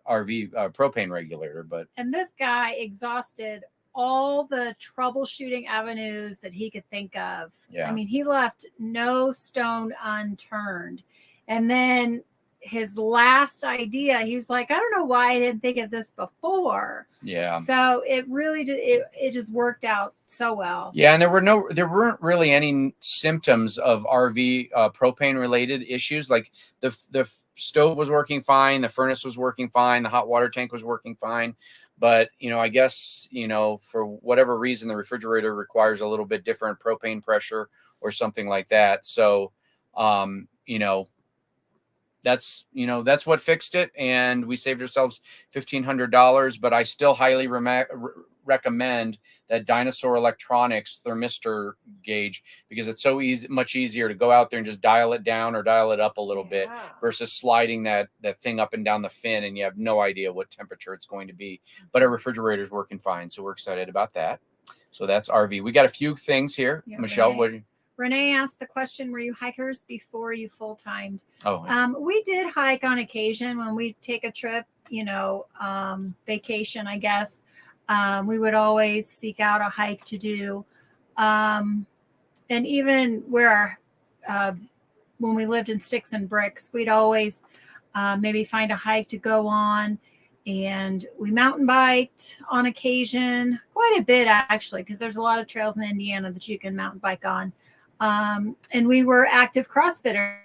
RV propane regulator. And this guy exhausted all the troubleshooting avenues that he could think of. Yeah. I mean, he left no stone unturned. And then his last idea, he was like, I don't know why I didn't think of this before. Yeah. So it really it just worked out so well. Yeah, and there weren't really any symptoms of RV propane related issues. Like the stove was working fine, the furnace was working fine, the hot water tank was working fine. But, I guess, for whatever reason, the refrigerator requires a little bit different propane pressure or something like that. So, that's what fixed it. And we saved ourselves $1,500. But I still highly recommend that Dinosaur Electronics thermistor gauge, because it's so much easier to go out there and just dial it down or dial it up a little bit versus sliding that thing up and down the fin, and you have no idea what temperature it's going to be. But our refrigerator's working fine, so we're excited about that. So that's RV. We got a few things here. Yeah, Michelle, Renee asked the question, were you hikers before you full-timed? Oh, yeah. We did hike on occasion when we take a trip, vacation, I guess. We would always seek out a hike to do. And even where when we lived in Sticks and Bricks, we'd always maybe find a hike to go on. And we mountain biked on occasion, quite a bit actually, because there's a lot of trails in Indiana that you can mountain bike on. And we were active CrossFitters.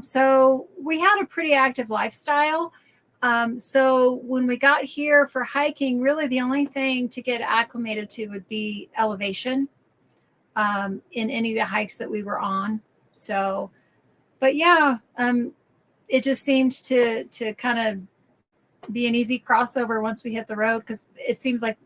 So we had a pretty active lifestyle. So when we got here for hiking, really the only thing to get acclimated to would be elevation in any of the hikes that we were on. So, but yeah, it just seemed to kind of be an easy crossover once we hit the road, because it seemed like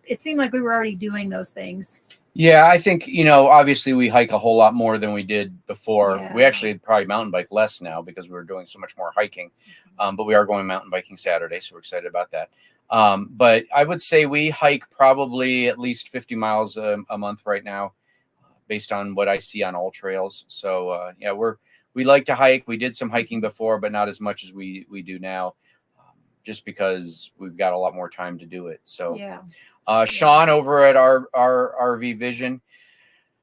we were already doing those things. Yeah, I think, obviously we hike a whole lot more than we did before. Yeah. We actually probably mountain bike less now because we're doing so much more hiking. But we are going mountain biking Saturday, so we're excited about that. But I would say we hike probably at least 50 miles a month right now, based on what I see on all trails. So yeah, we like to hike. We did some hiking before, but not as much as we do now, just because we've got a lot more time to do it. So yeah. Sean over at our RV Vision,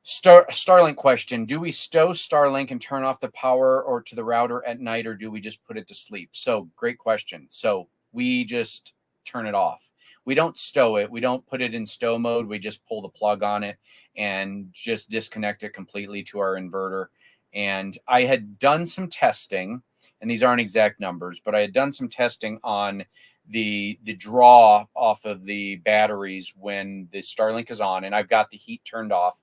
Starlink question: do we stow Starlink and turn off the power or to the router at night, or do we just put it to sleep? So great question. So we just turn it off. We don't stow it. We don't put it in stow mode. We just pull the plug on it and just disconnect it completely to our inverter. And I had done some testing, and these aren't exact numbers, but I had done some testing on the draw off of the batteries when the Starlink is on, and I've got the heat turned off.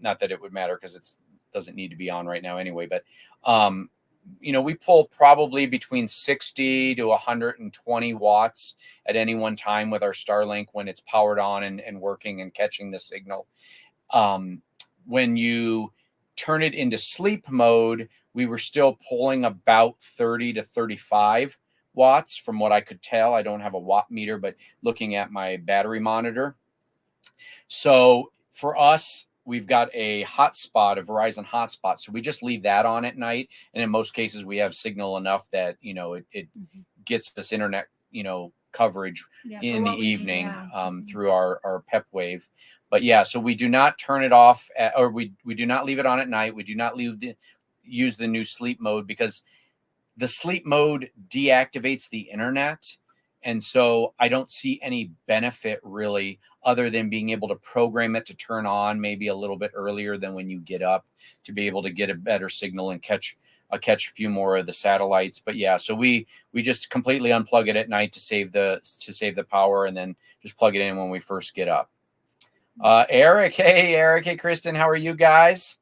Not that it would matter because it doesn't need to be on right now anyway, but we pull probably between 60 to 120 watts at any one time with our Starlink when it's powered on and working and catching the signal. When you turn it into sleep mode, we were still pulling about 30 to 35 watts from what I could tell. I don't have a watt meter, but looking at my battery monitor. So for us, we've got a hotspot, a Verizon hotspot. So we just leave that on at night. And in most cases, we have signal enough that, it gets this internet, coverage in the evening through our PepWave. But yeah, so we do not turn it off or we do not leave it on at night. We do not use the new sleep mode because the sleep mode deactivates the internet. And so I don't see any benefit really other than being able to program it to turn on maybe a little bit earlier than when you get up to be able to get a better signal and catch a few more of the satellites. But yeah, so we just completely unplug it at night to save the power and then just plug it in when we first get up. Eric, hey, Kristen, how are you guys?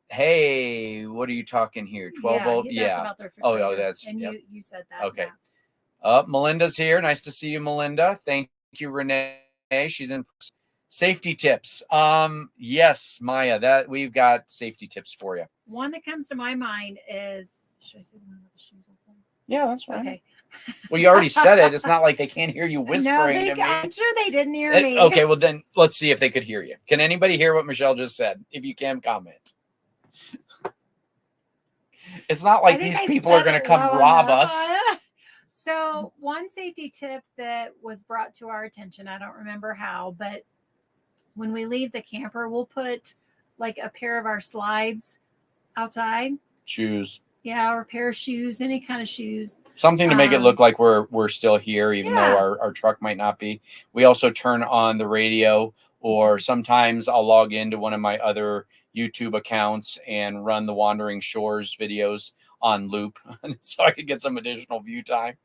Hey, what are you talking here? 12 volt? Yeah. About their that's and you said that. Okay. Yeah. Melinda's here. Nice to see you, Melinda. Thank you, Renee. She's in safety tips. Yes, Maya, that we've got safety tips for you. One that comes to my mind is, should I say the one with the shoes on? Yeah, that's fine. Okay. Well, you already said it. It's not like they can't hear you whispering to me. I'm sure they didn't hear me. Okay, well then let's see if they could hear you. Can anybody hear what Michelle just said? If you can, comment. It's not like these people are going to come rob us. So one safety tip that was brought to our attention, I don't remember how, but when we leave the camper, we'll put like a pair of our slides outside. Shoes. Yeah, or a pair of shoes, any kind of shoes. Something to make it look like we're still here, even though our truck might not be. We also turn on the radio, or sometimes I'll log into one of my other YouTube accounts and run the Wandering Shores videos on loop so I could get some additional view time.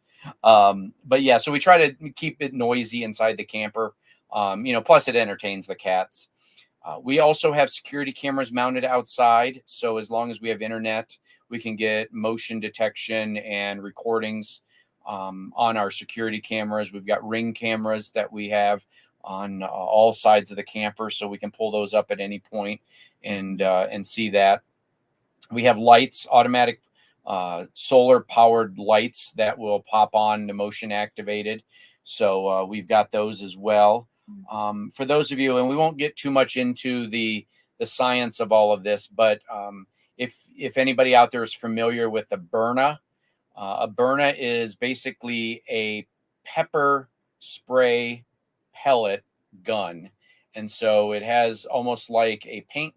But yeah, so we try to keep it noisy inside the camper. Plus it entertains the cats. We also have security cameras mounted outside. So as long as we have internet, we can get motion detection and recordings on our security cameras. We've got Ring cameras that we have on all sides of the camper, so we can pull those up at any point and see that. We have lights, automatic solar powered lights that will pop on, the motion activated. So we've got those as well. For those of you, and we won't get too much into the science of all of this, but if anybody out there is familiar with a Byrna is basically a pepper spray pellet gun. And so it has almost like a paint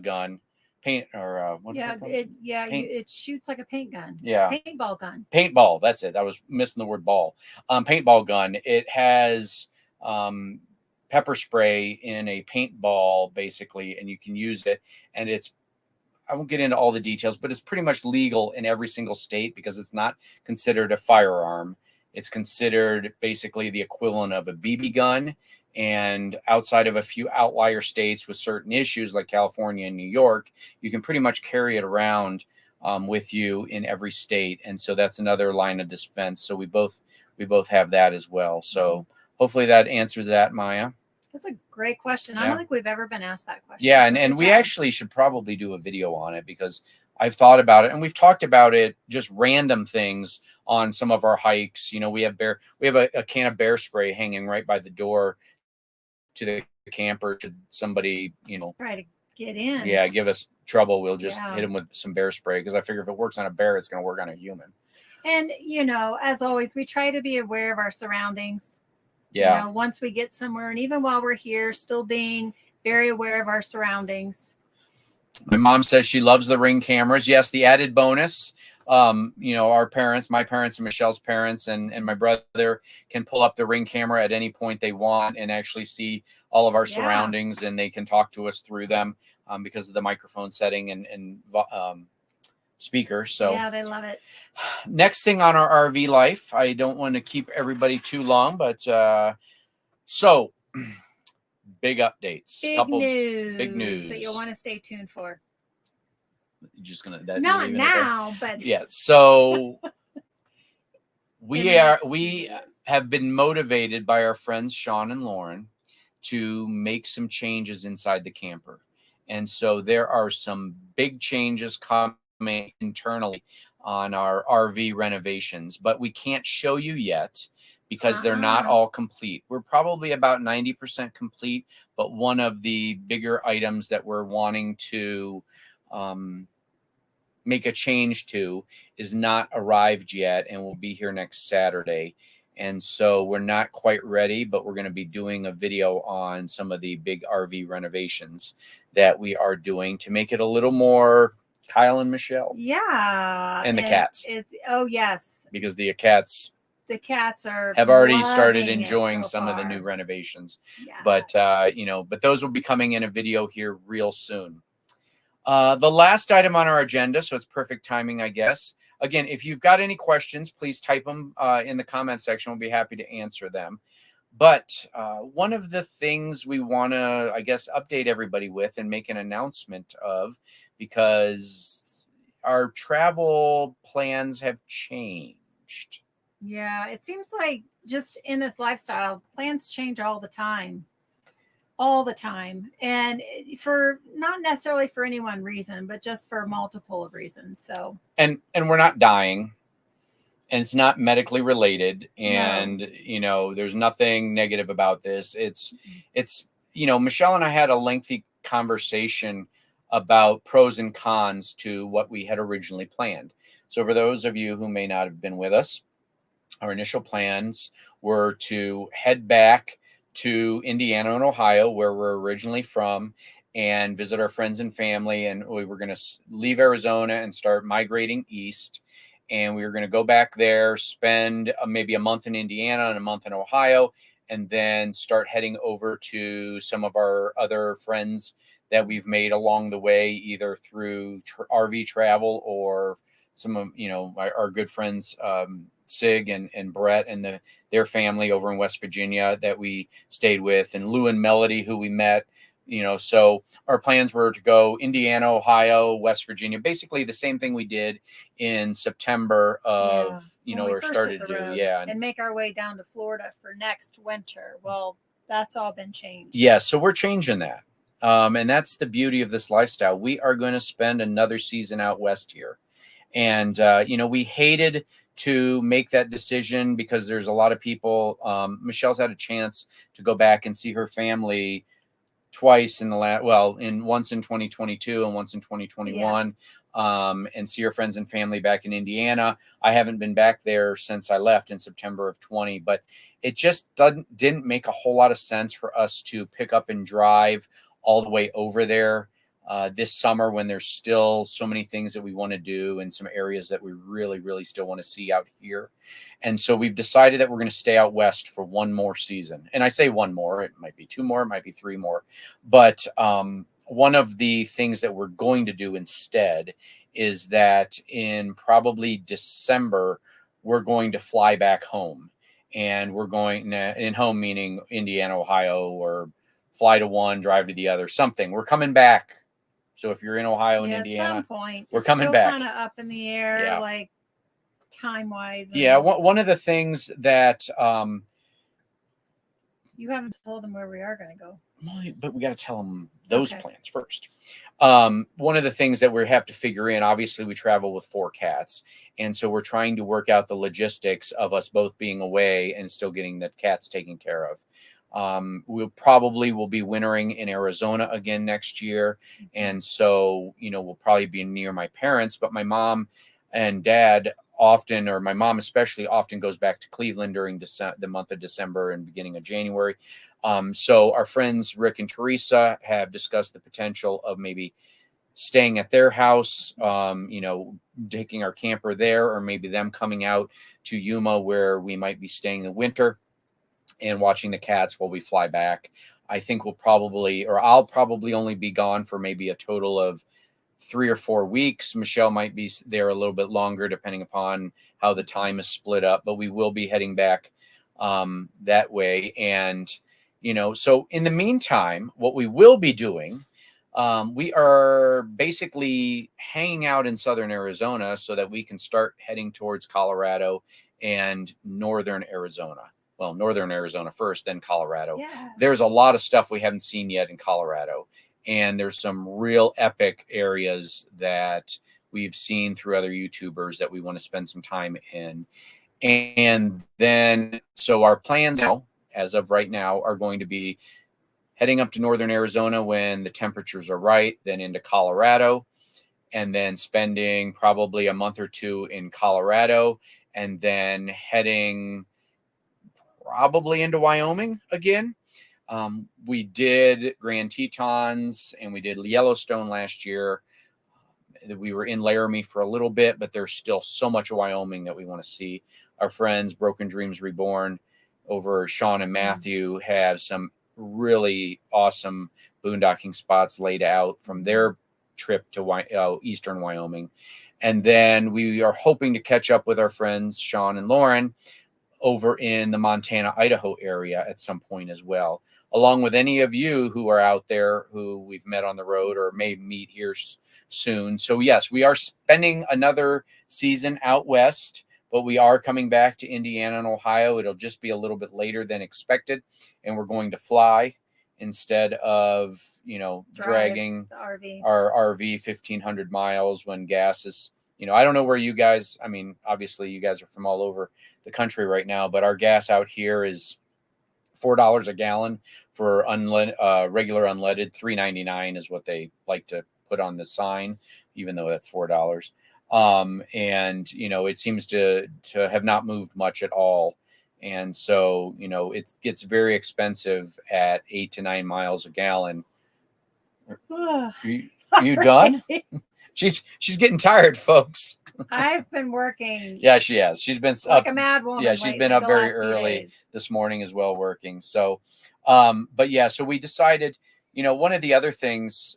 gun, it shoots like a paint gun. Yeah. Paintball gun. Paintball. That's it. I was missing the word ball. Paintball gun. It has pepper spray in a paintball basically, and you can use it. And I won't get into all the details, but it's pretty much legal in every single state because it's not considered a firearm. It's considered basically the equivalent of a BB gun. And outside of a few outlier states with certain issues like California and New York, you can pretty much carry it around with you in every state. And so that's another line of defense. So we both have that as well. So hopefully that answers that, Maya. That's a great question. Yeah. I don't think we've ever been asked that question. Yeah, and we actually should probably do a video on it because I've thought about it and we've talked about it, just random things on some of our hikes. We have a can of bear spray hanging right by the door to the camper. Should somebody, try to get in. Yeah, give us trouble, we'll just hit them with some bear spray because I figure if it works on a bear, it's going to work on a human. And, as always, we try to be aware of our surroundings. Yeah. Once we get somewhere, and even while we're here, still being very aware of our surroundings. My mom says she loves the Ring cameras. Yes, the added bonus, our parents, my parents and Michelle's parents and my brother can pull up the Ring camera at any point they want and actually see all of our surroundings, and they can talk to us through them because of the microphone setting and speaker. So yeah, they love it. Next thing on our RV life, I don't want to keep everybody too long, but so big updates, big news that you'll want to stay tuned for. You're just gonna that Not leaving it there? now, but Yeah. So in we the are next few we years. have been motivated by our friends Sean and Lauren to make some changes inside the camper. And so there are some big changes coming internally on our RV renovations, but we can't show you yet because they're not Uh-uh. all complete. We're probably about 90% complete, but one of the bigger items that we're wanting to make a change to is not arrived yet and will be here next Saturday. And so we're not quite ready, but we're going to be doing a video on some of the big RV renovations that we are doing to make it a little more Kyle and Michelle Yeah. and the cats, It's oh yes. because the cats The cats are have already started loving it enjoying so some of the new far. renovations. Yeah. But but those will be coming in a video here real soon. The last item on our agenda, so it's perfect timing, I guess. Again, if you've got any questions, please type them in the comment section. We'll be happy to answer them. But one of the things we want to, I guess, update everybody with and make an announcement of, because our travel plans have changed. Yeah, it seems like just in this lifestyle, plans change all the time. All the time. And for not necessarily for any one reason, but just for multiple of reasons. So And we're not dying, and it's not medically related, and there's nothing negative about this. It's Michelle and I had a lengthy conversation about pros and cons to what we had originally planned. So for those of you who may not have been with us, our initial plans were to head back to Indiana and Ohio, where we're originally from, and visit our friends and family. And we were going to leave Arizona and start migrating east. And we were going to go back there, spend maybe a month in Indiana and a month in Ohio, and then start heading over to some of our other friends that we've made along the way, either through RV travel or some of our good friends, Sig and Brett and their family over in West Virginia that we stayed with, and Lou and Melody, who we met. So our plans were to go Indiana, Ohio, West Virginia, basically the same thing we did in September of, when we or first started hit the to, road and make our way down to Florida for next winter. Well, that's all been changed. Yeah, so we're changing that. And that's the beauty of this lifestyle. We are going to spend another season out west here. And, we hated to make that decision because there's a lot of people. Michelle's had a chance to go back and see her family twice in the once in 2022 and once in 2021, and see her friends and family back in Indiana. I haven't been back there since I left in September of 20, but it just didn't make a whole lot of sense for us to pick up and drive all the way over there this summer, when there's still so many things that we want to do and some areas that we really, really still want to see out here. And so we've decided that we're going to stay out west for one more season. And I say one more, it might be two more, it might be three more. But one of the things that we're going to do instead is that in probably December, we're going to fly back home. And we're going in home, meaning Indiana, Ohio, or fly to one, drive to the other, something. We're coming back. So if you're in Ohio and Indiana, at some point, we're coming back. Kind of up in the air, like time wise. Yeah, one of the things that you haven't told them where we are going to go. Well, but we got to tell them those plans first. One of the things that we have to figure in, obviously, we travel with 4 cats, and so we're trying to work out the logistics of us both being away and still getting the cats taken care of. We'll probably will be wintering in Arizona again next year. And so, we'll probably be near my parents, but my mom and dad often, or my mom especially, often goes back to Cleveland during the month of December and beginning of January. So our friends, Rick and Teresa, have discussed the potential of maybe staying at their house, taking our camper there, or maybe them coming out to Yuma, where we might be staying the winter and watching the cats while we fly back. I think I'll probably only be gone for maybe a total of 3 or 4 weeks. Michelle might be there a little bit longer, depending upon how the time is split up, but we will be heading back that way. And, so in the meantime, what we will be doing We are basically hanging out in southern Arizona so that we can start heading towards Colorado and northern Arizona. Well, northern Arizona first, then Colorado. Yeah. There's a lot of stuff we haven't seen yet in Colorado, and there's some real epic areas that we've seen through other YouTubers that we want to spend some time in. And then, so our plans now, as of right now, are going to be heading up to northern Arizona when the temperatures are right, then into Colorado, and then spending probably a month or two in Colorado, and then heading probably into Wyoming again. We did Grand Tetons and we did Yellowstone last year. We were in Laramie for a little bit, but there's still so much of Wyoming that we want to see. Our friends, Broken Dreams Reborn, over Sean and Matthew, have some really awesome boondocking spots laid out from their trip to eastern Wyoming. And then we are hoping to catch up with our friends, Sean and Lauren, over in the Montana, Idaho area at some point as well, along with any of you who are out there who we've met on the road or may meet here soon. So yes, we are spending another season out west, but we are coming back to Indiana and Ohio. It'll just be a little bit later than expected, and we're going to fly instead of, dragging the RV. our RV 1,500 miles when gas is, I don't know where you guys, I mean, obviously you guys are from all over the country right now, but our gas out here is $4 a gallon for regular unleaded. $3.99 is what they like to put on the sign, even though that's $4. And it seems to have not moved much at all. And so, it gets very expensive at 8 to 9 miles a gallon. You done? She's getting tired, folks. I've been working. Yeah, she has. She's been like up, a mad woman. Yeah, she's been up very early this morning as well, working. So, but yeah, so we decided, one of the other things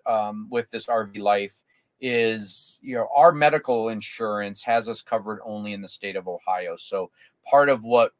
with this RV life is, our medical insurance has us covered only in the state of Ohio. So part of what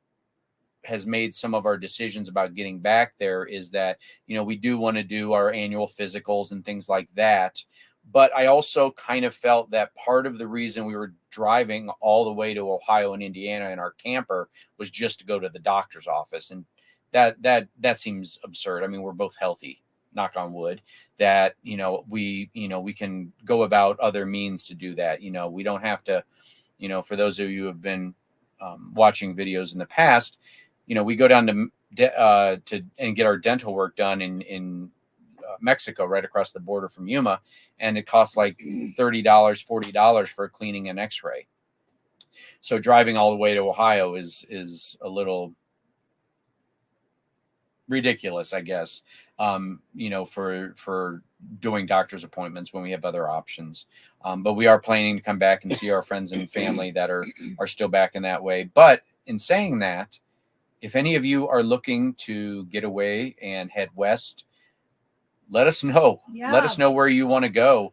has made some of our decisions about getting back there is that, we do want to do our annual physicals and things like that. But I also kind of felt that part of the reason we were driving all the way to Ohio and Indiana in our camper was just to go to the doctor's office. And that seems absurd. I mean, we're both healthy, knock on wood, that, we can go about other means to do that. We don't have to, for those of you who have been watching videos in the past, we go down to and get our dental work done in Mexico, right across the border from Yuma, and it costs like $30, $40 for cleaning an x-ray. So driving all the way to Ohio is a little ridiculous, I guess, for doing doctor's appointments when we have other options. But we are planning to come back and see our friends and family that are still back in that way. But in saying that, if any of you are looking to get away and head west, let us know. Yeah. Let us know where you want to go.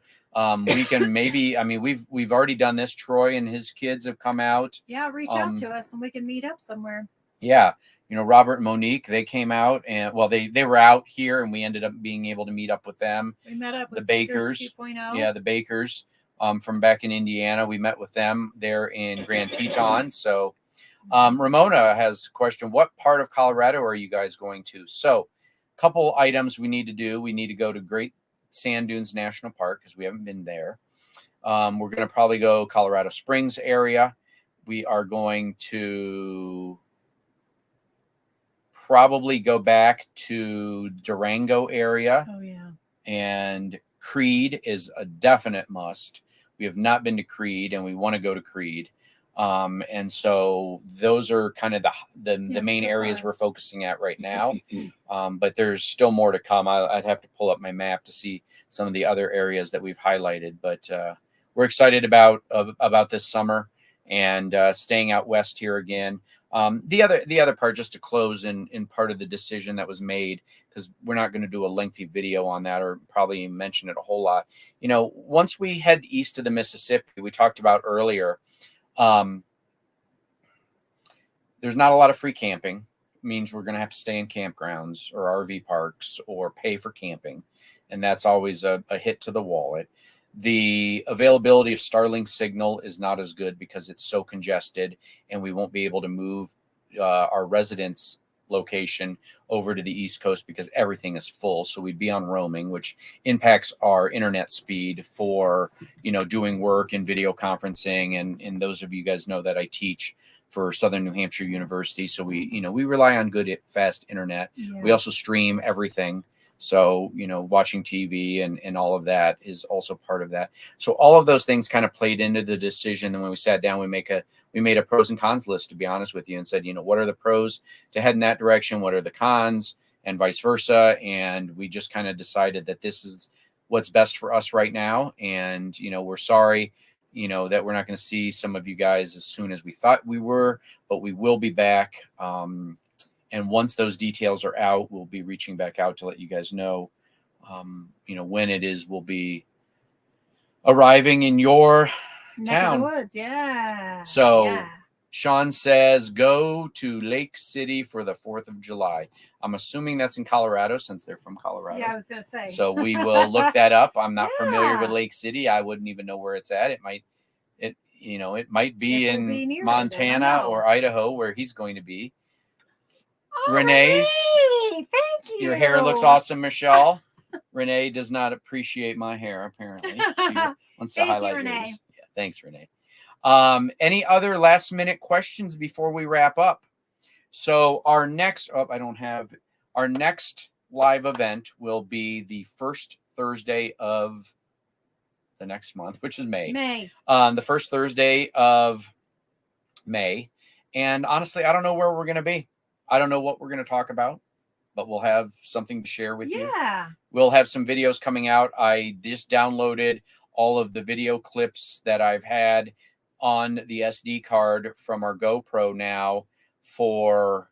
We can maybe, I mean, we've already done this. Troy and his kids have come out. Yeah, reach out to us and we can meet up somewhere. Yeah. Robert and Monique, they came out and, well, they were out here and we ended up being able to meet up with them. We met up with the Bakers 2.0. Yeah, the Bakers from back in Indiana. We met with them there in Grand Teton. So Ramona has a question. What part of Colorado are you guys going to? So couple items we need to do. We need to go to Great Sand Dunes National Park because we haven't been there. We're going to probably go Colorado Springs area. We are going to probably go back to Durango area. Oh, yeah. And Creed is a definite must. We have not been to Creed and we want to go to Creed. And so those are kind of the main areas we're focusing at right now. But there's still more to come. I'd have to pull up my map to see some of the other areas that we've highlighted, but we're excited about this summer and staying out west here again. The other part, just to close in part of the decision that was made, because we're not going to do a lengthy video on that or probably mention it a whole lot. Once we head east of the Mississippi, we talked about earlier, there's not a lot of free camping. It means we're going to have to stay in campgrounds or RV parks or pay for camping. and that's always a hit to the wallet. The availability of Starlink signal is not as good because it's so congested, and we won't be able to move our residence location over to the East Coast because everything is full. So we'd be on roaming, which impacts our internet speed for, doing work and video conferencing. And those of you guys know that I teach for Southern New Hampshire University. So we rely on good, fast internet. Yeah. We also stream everything. So, watching TV and all of that is also part of that. So all of those things kind of played into the decision. And when we sat down, we made a pros and cons list, to be honest with you, and said, what are the pros to head in that direction? What are the cons, and vice versa? And we just kind of decided that this is what's best for us right now. And, we're sorry, that we're not going to see some of you guys as soon as we thought we were, but we will be back. And once those details are out, we'll be reaching back out to let you guys know, when it is we'll be arriving in your Neck of town. the woods, yeah. So yeah. Sean says, go to Lake City for the 4th of July. I'm assuming that's in Colorado since they're from Colorado. Yeah, I was going to say. So we will look that up. I'm not familiar with Yeah. Lake City. I wouldn't even know where it's at. It might be It will be in near it, I don't Montana know. or Idaho, where he's going to be. Oh, Renee's- Renee, thank you. Your hair looks awesome, Michelle. Renee does not appreciate my hair, apparently. She wants to Thank you, highlight Renee. yours. Yeah, thanks, Renee. Any other last minute questions before we wrap up? So our next live event will be the first Thursday of the next month, which is May. The first Thursday of May. And honestly, I don't know where we're going to be. I don't know what we're going to talk about, but we'll have something to share with you. Yeah. We'll have some videos coming out. I just downloaded all of the video clips that I've had on the SD card from our GoPro now for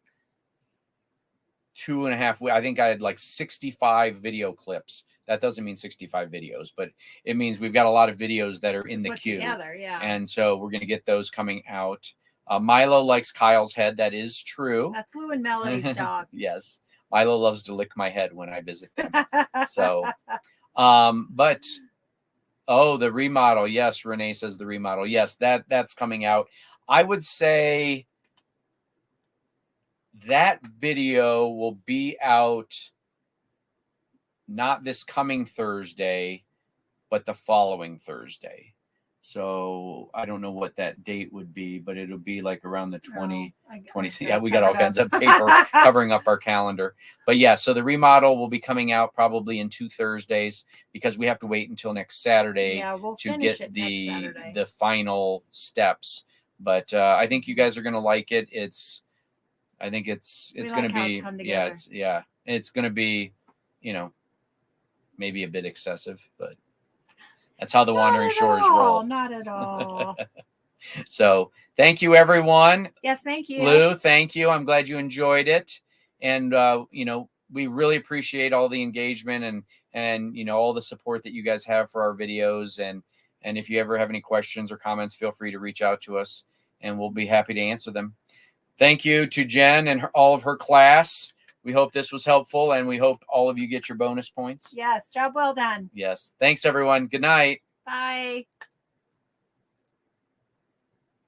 2.5 weeks. I think I had like 65 video clips. That doesn't mean 65 videos, but it means we've got a lot of videos that are in the Put queue. together, yeah. And so we're going to get those coming out. Milo likes Kyle's head. That is true. That's Lou and Melody's dog. Yes. Milo loves to lick my head when I visit them. So, but the remodel. Yes. Renee says the remodel. Yes, that's coming out. I would say that video will be out not this coming Thursday, but the following Thursday. So I don't know what that date would be, but it'll be like around the 20. Yeah, we got all kinds of paper covering up our calendar. But yeah, so the remodel will be coming out probably in 2 Thursdays because we have to wait until next Saturday to get the final steps. But I think you guys are going to like it. I think it's going to be, it's going to be, maybe a bit excessive, but that's how the Wandering Shores roll. Not at all. So thank you, everyone. Yes, thank you. Lou, thank you. I'm glad you enjoyed it. And, we really appreciate all the engagement and all the support that you guys have for our videos. And if you ever have any questions or comments, feel free to reach out to us and we'll be happy to answer them. Thank you to Jen and all of her class. We hope this was helpful, and we hope all of you get your bonus points. Yes, job well done. Yes. Thanks, everyone. Good night. Bye.